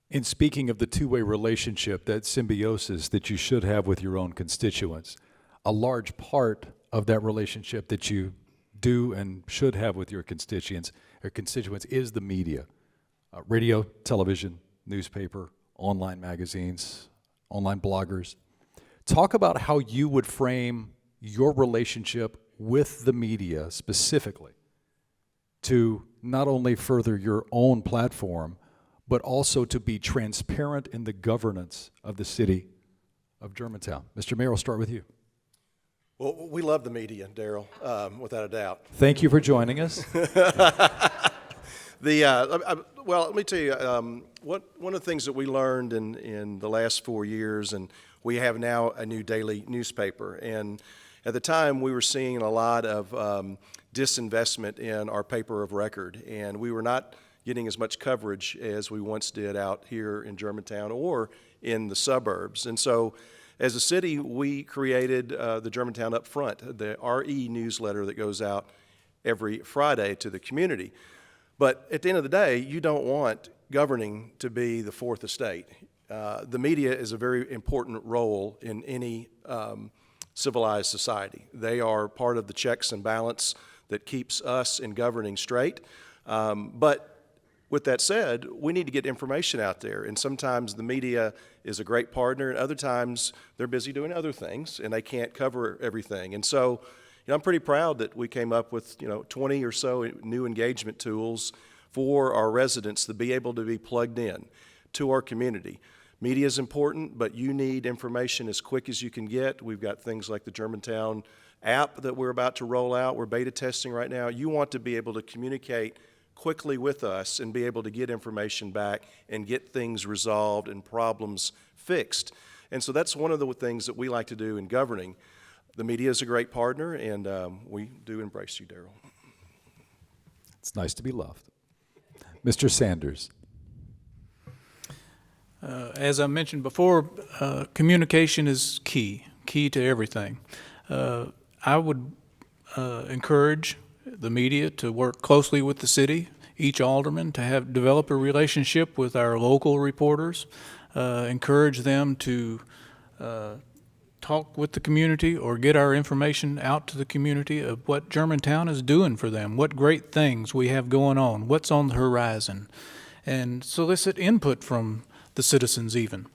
In speaking of the two-way relationship, that symbiosis that you should have with your own constituents, a large part of that relationship that you do and should have with your constituents is the media. Radio, television, newspaper, online magazines, online bloggers. Talk about how you would frame your relationship with the media specifically to not only further your own platform, but also to be transparent in the governance of the city of Germantown. Mr. Mayor, I'll start with you. Well, we love the media, Daryl, without a doubt. Thank you for joining us. Well, let me tell you, one of the things that we learned in the last 4 years, and we have now a new daily newspaper, and at the time we were seeing a lot of disinvestment in our paper of record, and we were not getting as much coverage as we once did out here in Germantown or in the suburbs. And so as a city, we created the Germantown Up Front, the RE newsletter that goes out every Friday to the community. But at the end of the day, you don't want governing to be the fourth estate. The media is a very important role in any civilized society. They are part of the checks and balance that keeps us in governing straight. But with that said, we need to get information out there, and sometimes the media is a great partner, and other times they're busy doing other things, and they can't cover everything. And so, I'm pretty proud that we came up with 20 or so new engagement tools for our residents to be able to be plugged in to our community. Media is important, but you need information as quick as you can get. We've got things like the Germantown app that we're about to roll out. We're beta testing right now. You want to be able to communicate quickly with us and be able to get information back and get things resolved and problems fixed. And so that's one of the things that we like to do in governing. The media is a great partner, and we do embrace you, Daryl. It's nice to be loved. Mr. Sanders. As I mentioned before, communication is key to everything. I would encourage the media to work closely with the city, each alderman to develop a relationship with our local reporters, encourage them to talk with the community or get our information out to the community of what Germantown is doing for them, what great things we have going on, what's on the horizon, and solicit input from the citizens even.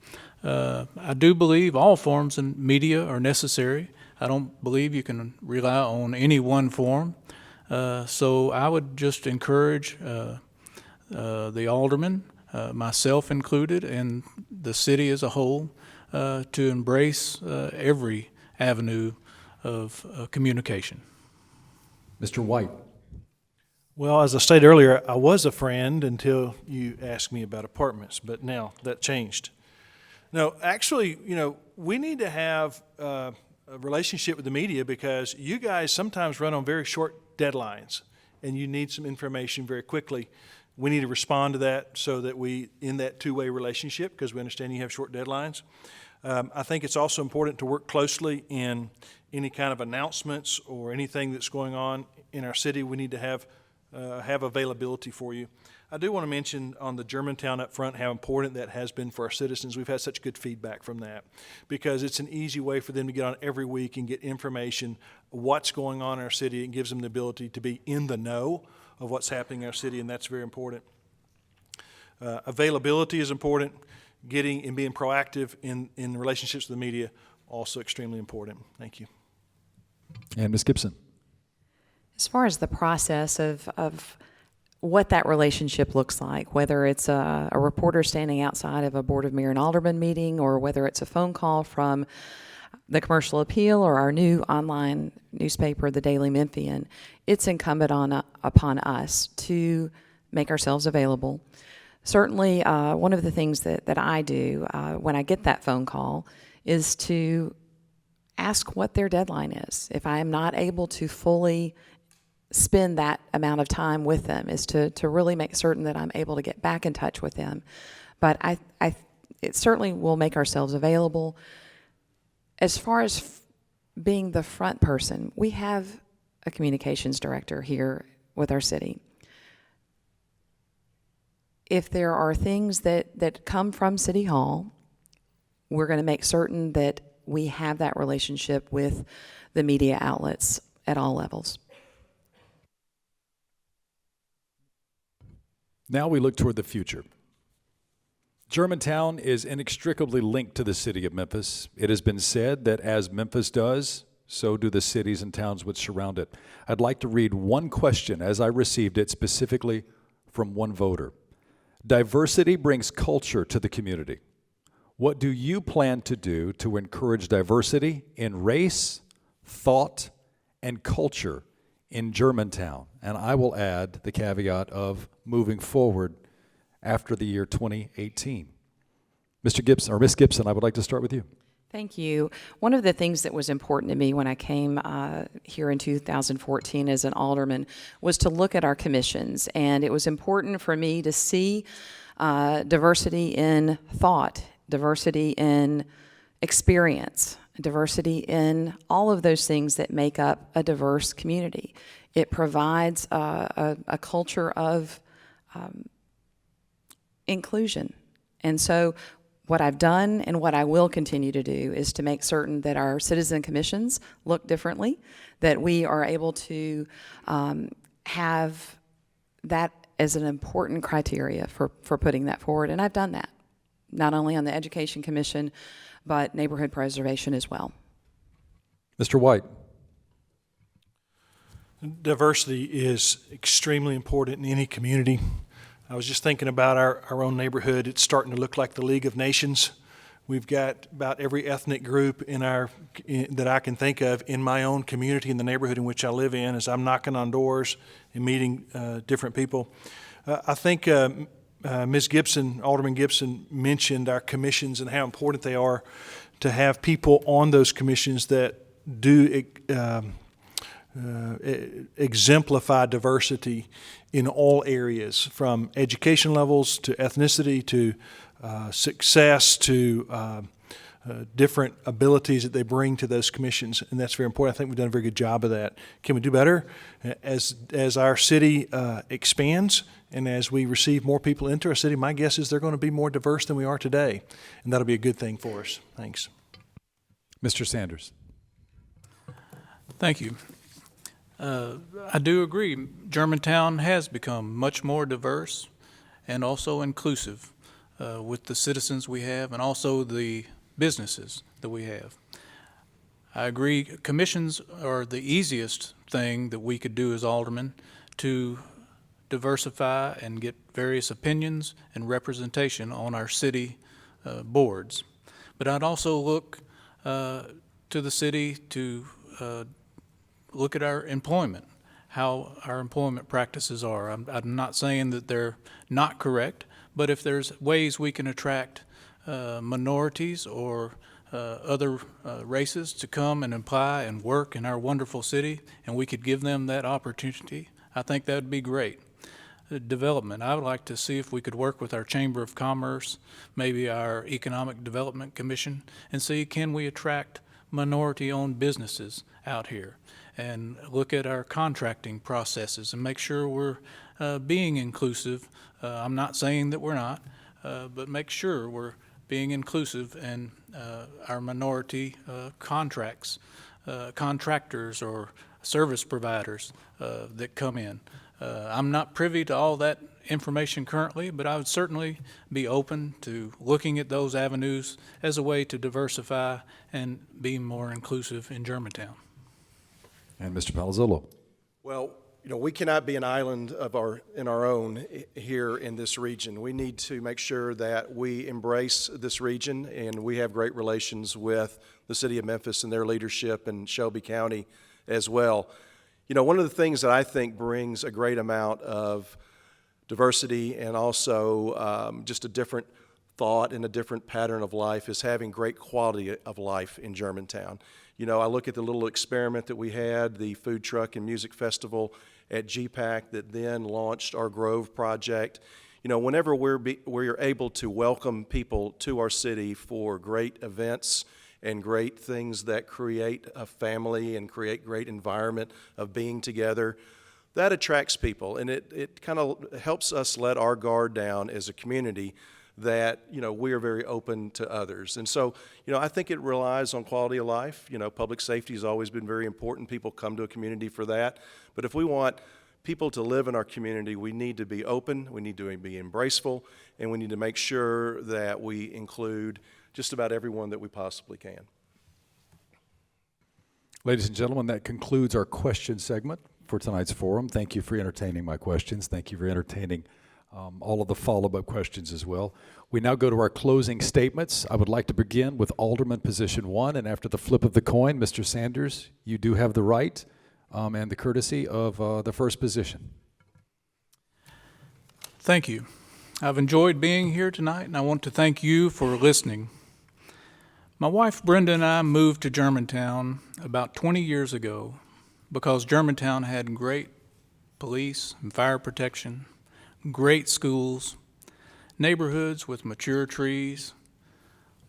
I do believe all forms of media are necessary. I don't believe you can rely on any one form. So I would just encourage the aldermen, myself included, and the city as a whole to embrace every avenue of communication. Mr. White. Well, as I stated earlier, I was a friend until you asked me about apartments, but now that changed. No, actually, we need to have a relationship with the media because you guys sometimes run on very short deadlines and you need some information very quickly. We need to respond to that so that we in that two-way relationship because we understand you have short deadlines. I think it's also important to work closely in any kind of announcements or anything that's going on in our city. We need to have availability for you. I do want to mention on the Germantown up front how important that has been for our citizens. We've had such good feedback from that because it's an easy way for them to get on every week and get information, what's going on in our city, and gives them the ability to be in the know of what's happening in our city, and that's very important. Availability is important. getting and being proactive in relationships with the media, also extremely important. Thank you. And Ms. Gibson. As far as the process of what that relationship looks like, whether it's a reporter standing outside of a Board of Mayor and Aldermen meeting, or whether it's a phone call from the Commercial Appeal or our new online newspaper, the Daily Memphian, it's incumbent upon us to make ourselves available. Certainly, one of the things that I do when I get that phone call is to ask what their deadline is. If I am not able to fully spend that amount of time with them, is to really make certain that I'm able to get back in touch with them. But it certainly will make ourselves available. As far as being the front person, we have a communications director here with our city. If there are things that come from City Hall, we're going to make certain that we have that relationship with the media outlets at all levels. Now we look toward the future. Germantown is inextricably linked to the city of Memphis. It has been said that as Memphis does, so do the cities and towns which surround it. I'd like to read one question as I received it specifically from one voter. Diversity brings culture to the community. What do you plan to do to encourage diversity in race, thought, and culture in Germantown? And I will add the caveat of moving forward after the year 2018. Mr. Gibson, or Ms. Gibson, I would like to start with you. Thank you. One of the things that was important to me when I came here in 2014 as an alderman was to look at our commissions, and it was important for me to see diversity in thought, diversity in experience, diversity in all of those things that make up a diverse community. It provides a culture of inclusion. And so what I've done and what I will continue to do is to make certain that our citizen commissions look differently, that we are able to have that as an important criteria for putting that forward. And I've done that, not only on the Education Commission, but neighborhood preservation as well. Mr. White. Diversity is extremely important in any community. I was just thinking about our own neighborhood. It's starting to look like the League of Nations. We've got about every ethnic group that I can think of in my own community, in the neighborhood in which I live in, as I'm knocking on doors and meeting different people. I think Ms. Gibson, Alderman Gibson, mentioned our commissions and how important they are to have people on those commissions that do exemplify diversity in all areas, from education levels to ethnicity to success to different abilities that they bring to those commissions, and that's very important. I think we've done a very good job of that. Can we do better? As our city expands and as we receive more people into our city, my guess is they're going to be more diverse than we are today, and that'll be a good thing for us. Thanks. Mr. Sanders. Thank you. I do agree. Germantown has become much more diverse and also inclusive with the citizens we have and also the businesses that we have. I agree, commissions are the easiest thing that we could do as aldermen to diversify and get various opinions and representation on our city boards. But I'd also look to the city to look at our employment, how our employment practices are. I'm not saying that they're not correct, but if there's ways we can attract minorities or other races to come and apply and work in our wonderful city, and we could give them that opportunity, I think that would be great. Development, I would like to see if we could work with our Chamber of Commerce, maybe our Economic Development Commission, and see can we attract minority-owned businesses out here, and look at our contracting processes and make sure we're being inclusive. I'm not saying that we're not, but make sure we're being inclusive in our minority contractors or service providers that come in. I'm not privy to all that information currently, but I would certainly be open to looking at those avenues as a way to diversify and be more inclusive in Germantown. And Mr. Palazzolo. Well, we cannot be an island in our own here in this region. We need to make sure that we embrace this region, and we have great relations with the city of Memphis and their leadership and Shelby County as well. One of the things that I think brings a great amount of diversity and also just a different thought and a different pattern of life is having great quality of life in Germantown. I look at the little experiment that we had, the food truck and music festival at GPAC that then launched our Grove project. Whenever we're able to welcome people to our city for great events and great things that create a family and create great environment of being together, that attracts people, and it kind of helps us let our guard down as a community that, we are very open to others. And so, I think it relies on quality of life. Public safety has always been very important. People come to a community for that. But if we want people to live in our community, we need to be open, we need to be embraceful, and we need to make sure that we include just about everyone that we possibly can. Ladies and gentlemen, that concludes our question segment for tonight's forum. Thank you for entertaining my questions. Thank you for entertaining all of the follow-up questions as well. We now go to our closing statements. I would like to begin with Alderman position 1, and after the flip of the coin, Mr. Sanders, you do have the right and the courtesy of the first position. Thank you. I've enjoyed being here tonight, and I want to thank you for listening. My wife Brenda and I moved to Germantown about 20 years ago because Germantown had great police and fire protection, great schools, neighborhoods with mature trees,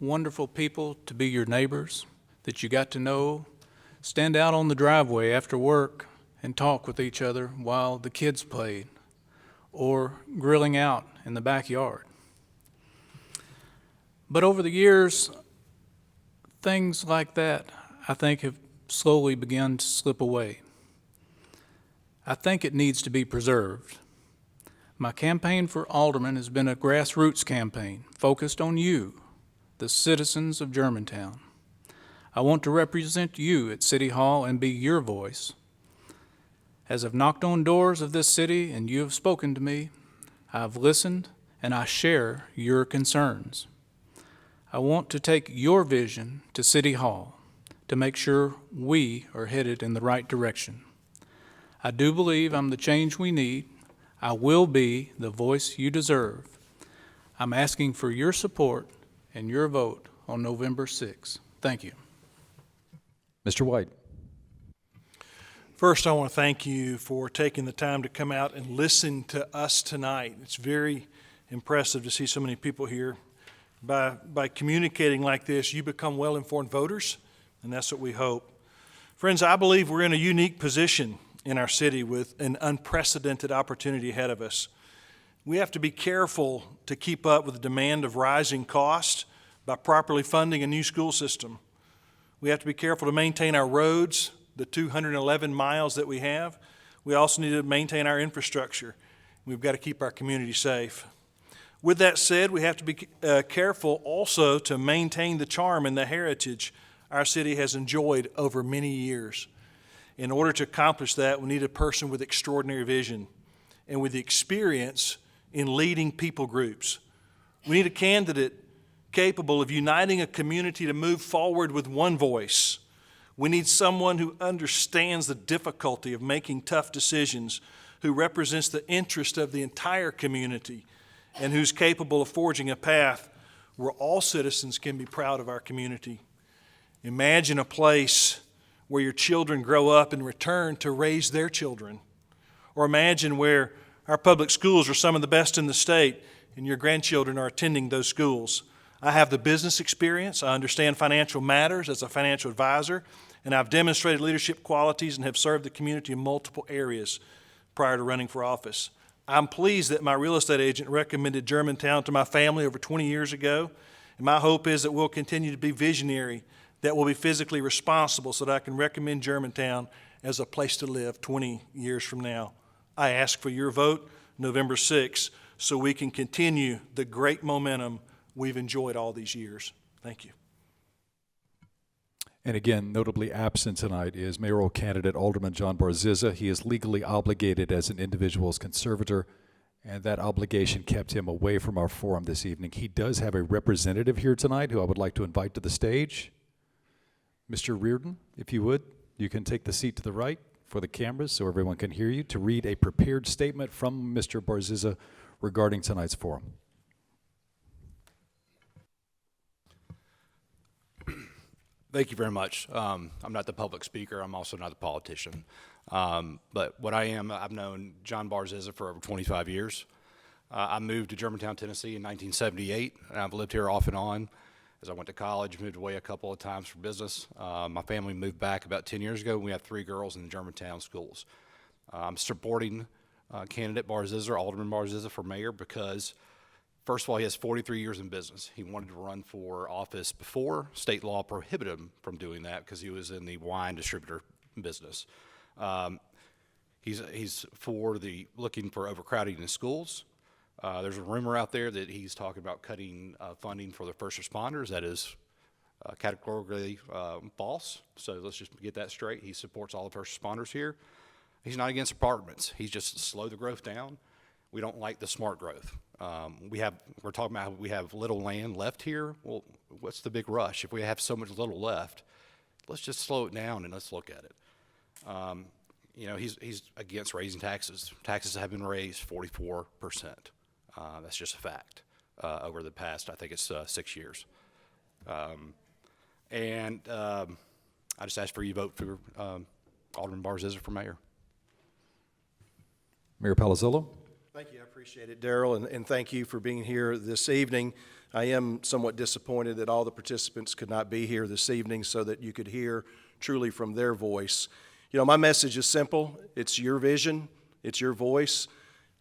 wonderful people to be your neighbors that you got to know, stand out on the driveway after work and talk with each other while the kids played, or grilling out in the backyard. But over the years, things like that, I think, have slowly begun to slip away. I think it needs to be preserved. My campaign for alderman has been a grassroots campaign focused on you, the citizens of Germantown. I want to represent you at City Hall and be your voice. As I've knocked on doors of this city and you have spoken to me, I've listened and I share your concerns. I want to take your vision to City Hall to make sure we are headed in the right direction. I do believe I'm the change we need. I will be the voice you deserve. I'm asking for your support and your vote on November 6th. Thank you. Mr. White. First, I want to thank you for taking the time to come out and listen to us tonight. It's very impressive to see so many people here. By communicating like this, you become well-informed voters, and that's what we hope. Friends, I believe we're in a unique position in our city with an unprecedented opportunity ahead of us. We have to be careful to keep up with the demand of rising costs by properly funding a new school system. We have to be careful to maintain our roads, the 211 miles that we have. We also need to maintain our infrastructure. We've got to keep our community safe. With that said, we have to be careful also to maintain the charm and the heritage our city has enjoyed over many years. In order to accomplish that, we need a person with extraordinary vision and with experience in leading people groups. We need a candidate capable of uniting a community to move forward with one voice. We need someone who understands the difficulty of making tough decisions, who represents the interest of the entire community, and who's capable of forging a path where all citizens can be proud of our community. Imagine a place where your children grow up and return to raise their children. Or imagine where our public schools are some of the best in the state and your grandchildren are attending those schools. I have the business experience. I understand financial matters as a financial advisor, and I've demonstrated leadership qualities and have served the community in multiple areas prior to running for office. I'm pleased that my real estate agent recommended Germantown to my family over 20 years ago, and my hope is that we'll continue to be visionary, that we'll be physically responsible so that I can recommend Germantown as a place to live 20 years from now. I ask for your vote November 6th, so we can continue the great momentum we've enjoyed all these years. Thank you. And again, notably absent tonight is mayoral candidate Alderman John Barziza. He is legally obligated as an individual's conservator, and that obligation kept him away from our forum this evening. He does have a representative here tonight who I would like to invite to the stage. Mr. Reardon, if you would, you can take the seat to the right for the cameras so everyone can hear you to read a prepared statement from Mr. Barziza regarding tonight's forum. Thank you very much. I'm not the public speaker. I'm also not the politician. But what I am, I've known John Barziza for over 25 years. I moved to Germantown, Tennessee in 1978, and I've lived here off and on as I went to college, moved away a couple of times for business. My family moved back about 10 years ago. We have 3 girls in the Germantown schools. I'm supporting candidate Barziza, Alderman Barziza, for mayor because, first of all, he has 43 years in business. He wanted to run for office before state law prohibited him from doing that because he was in the wine distributor business. He's for the looking for overcrowding in schools. There's a rumor out there that he's talking about cutting funding for the first responders. That is categorically false. So let's just get that straight. He supports all the first responders here. He's not against apartments. He's just slow the growth down. We don't like the smart growth. We're talking about how we have little land left here. Well, what's the big rush? If we have so much little left, let's just slow it down and let's look at it. You know, he's against raising taxes. Taxes have been raised 44%. That's just a fact over the past, I think it's 6 years. I just ask for you vote for Alderman Barziza for mayor. Mayor Palazzolo? Thank you. I appreciate it, Darrell, and thank you for being here this evening. I am somewhat disappointed that all the participants could not be here this evening so that you could hear truly from their voice. You know, my message is simple. It's your vision. It's your voice.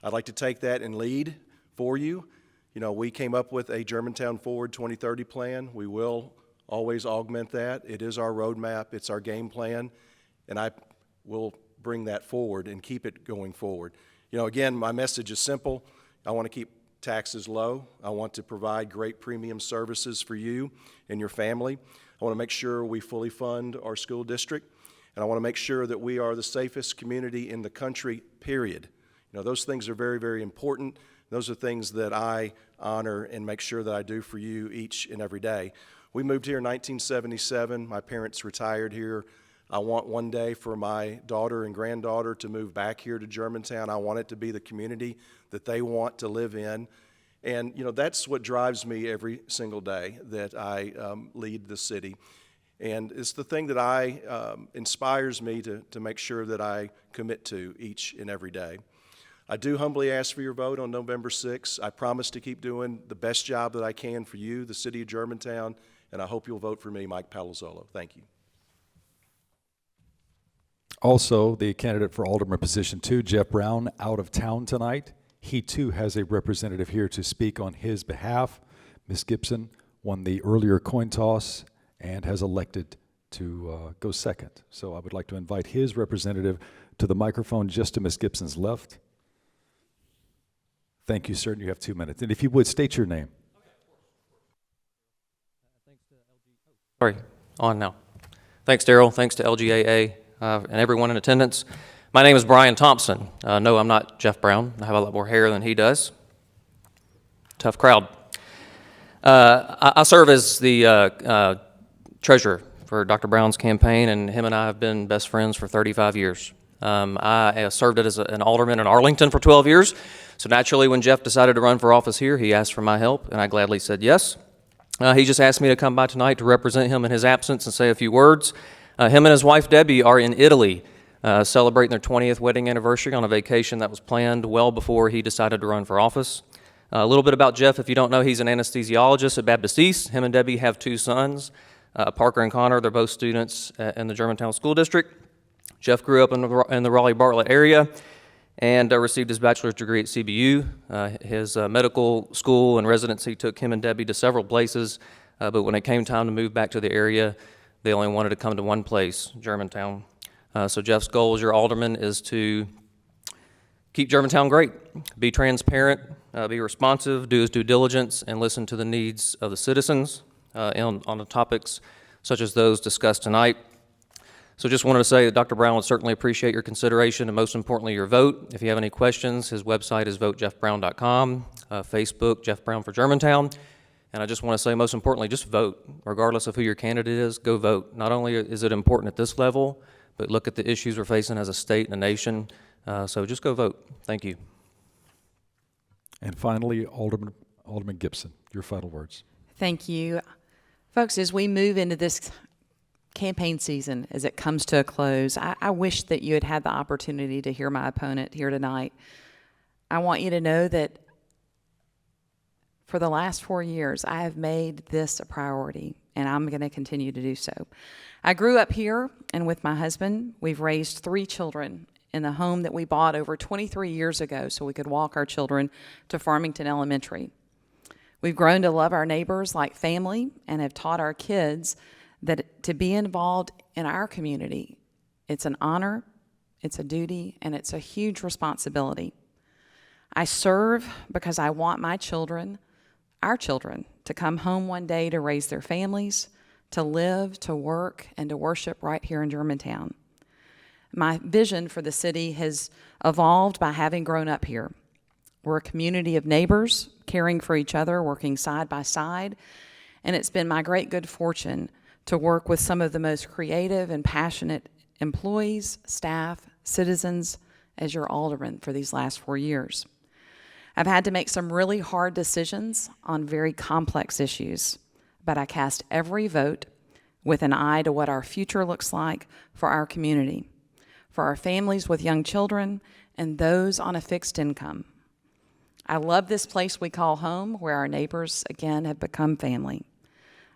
I'd like to take that and lead for you. You know, we came up with a Germantown Forward 2030 plan. We will always augment that. It is our roadmap. It's our game plan, and I will bring that forward and keep it going forward. You know, again, my message is simple. I want to keep taxes low. I want to provide great premium services for you and your family. I want to make sure we fully fund our school district, and I want to make sure that we are the safest community in the country, period. You know, those things are very, very important. Those are things that I honor and make sure that I do for you each and every day. We moved here in 1977. My parents retired here. I want one day for my daughter and granddaughter to move back here to Germantown. I want it to be the community that they want to live in. And, you know, that's what drives me every single day that I lead the city. And it's the thing that inspires me to make sure that I commit to each and every day. I do humbly ask for your vote on November 6th. I promise to keep doing the best job that I can for you, the city of Germantown, and I hope you'll vote for me, Mike Palazzolo. Thank you. Also, the candidate for Alderman position 2, Jeff Brown, out of town tonight. He too has a representative here to speak on his behalf. Ms. Gibson won the earlier coin toss and has elected to go second. So I would like to invite his representative to the microphone just to Ms. Gibson's left. Thank you, sir. You have 2 minutes. And if you would, state your name. Sorry, on now. Thanks, Darrell. Thanks to LGAA and everyone in attendance. My name is Brian Thompson. No, I'm not Jeff Brown. I have a lot more hair than he does. Tough crowd. I serve as the treasurer for Dr. Brown's campaign, and him and I have been best friends for 35 years. I served as an alderman in Arlington for 12 years, so naturally when Jeff decided to run for office here, he asked for my help, and I gladly said yes. He just asked me to come by tonight to represent him in his absence and say a few words. Him and his wife Debbie are in Italy celebrating their 20th wedding anniversary on a vacation that was planned well before he decided to run for office. A little bit about Jeff, if you don't know, he's an anesthesiologist at Baptist East. Him and Debbie have 2 sons, Parker and Connor. They're both students in the Germantown School District. Jeff grew up in the Raleigh-Bartlett area and received his bachelor's degree at CBU. His medical school and residency took him and Debbie to several places, but when it came time to move back to the area, they only wanted to come to one place, Germantown. So Jeff's goal as your alderman is to Keep Germantown great. Be transparent, be responsive, do his due diligence, and listen to the needs of the citizens on the topics such as those discussed tonight. So just wanted to say that Dr. Brown would certainly appreciate your consideration and most importantly your vote. If you have any questions, his website is votejeffbrown.com, Facebook, Jeff Brown for Germantown. And I just want to say most importantly, just vote. Regardless of who your candidate is, go vote. Not only is it important at this level, but look at the issues we're facing as a state and a nation. So just go vote. Thank you. And finally, Alderman Gibson, your final words. Thank you. Folks, as we move into this campaign season, as it comes to a close, I wish that you had had the opportunity to hear my opponent here tonight. I want you to know that for the last 4 years, I have made this a priority, and I'm going to continue to do so. I grew up here, and with my husband, we've raised 3 children in the home that we bought over 23 years ago so we could walk our children to Farmington Elementary. We've grown to love our neighbors like family and have taught our kids that to be involved in our community, it's an honor, it's a duty, and it's a huge responsibility. I serve because I want my children, our children, to come home one day to raise their families, to live, to work, and to worship right here in Germantown. My vision for the city has evolved by having grown up here. We're a community of neighbors, caring for each other, working side by side, and it's been my great good fortune to work with some of the most creative and passionate employees, staff, citizens as your alderman for these last 4 years. I've had to make some really hard decisions on very complex issues, but I cast every vote with an eye to what our future looks like for our community, for our families with young children, and those on a fixed income. I love this place we call home, where our neighbors, again, have become family.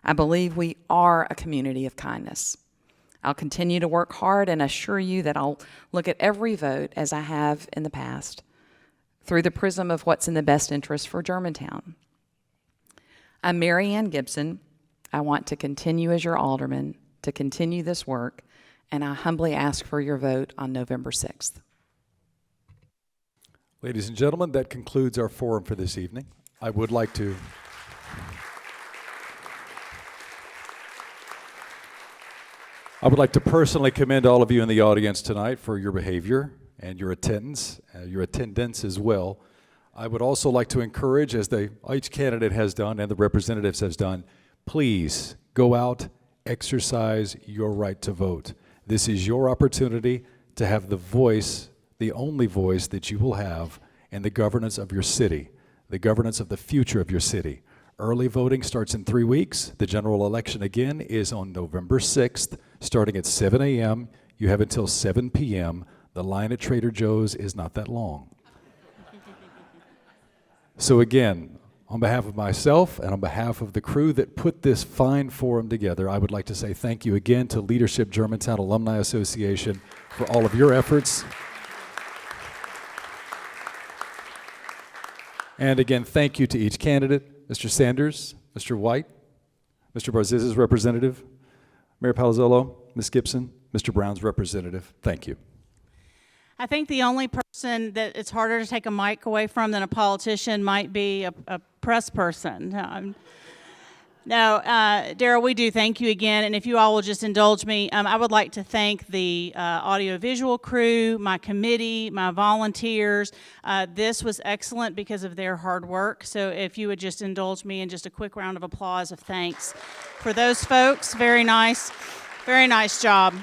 I believe we are a community of kindness. I'll continue to work hard and assure you that I'll look at every vote, as I have in the past, through the prism of what's in the best interest for Germantown. I'm Mary Ann Gibson. I want to continue as your alderman, to continue this work, and I humbly ask for your vote on November 6th. Ladies and gentlemen, that concludes our forum for this evening. I would like to personally commend all of you in the audience tonight for your behavior and your attendance as well. I would also like to encourage, as each candidate has done and the representatives has done, please go out, exercise your right to vote. This is your opportunity to have the voice, the only voice that you will have in the governance of your city, the governance of the future of your city. Early voting starts in 3 weeks. The general election again is on November 6th, starting at 7 a.m. You have until 7 p.m. The line at Trader Joe's is not that long. So again, on behalf of myself and on behalf of the crew that put this fine forum together, I would like to say thank you again to Leadership Germantown Alumni Association for all of your efforts. And again, thank you to each candidate, Mr. Sanders, Mr. White, Mr. Barziz's representative, Mayor Palazzolo, Ms. Gibson, Mr. Brown's representative. Thank you. I think the only person that it's harder to take a mic away from than a politician might be a press person. No, Daryl, we do thank you again, and if you all will just indulge me, I would like to thank the audiovisual crew, my committee, my volunteers. This was excellent because of their hard work, so if you would just indulge me in just a quick round of applause of thanks for those folks. Very nice job.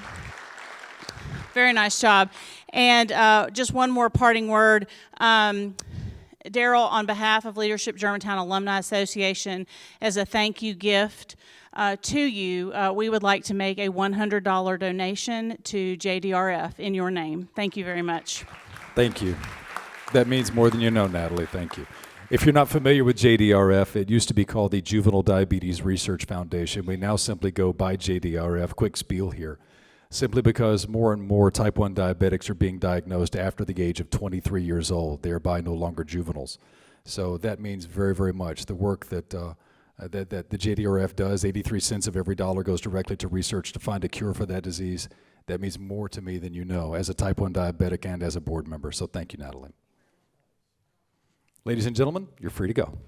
Very nice job. And just one more parting word. Daryl, on behalf of Leadership Germantown Alumni Association, as a thank you gift to you, we would like to make a $100 donation to JDRF in your name. Thank you very much. Thank you. That means more than you know, Natalie. Thank you. If you're not familiar with JDRF, it used to be called the Juvenile Diabetes Research Foundation. We now simply go by JDRF. Quick spiel here. Simply because more and more type 1 diabetics are being diagnosed after the age of 23 years old, thereby no longer juveniles. So that means very, very much. The work that the JDRF does, 83 cents of every dollar goes directly to research to find a cure for that disease. That means more to me than you know, as a type 1 diabetic and as a board member. So thank you, Natalie. Ladies and gentlemen, you're free to go.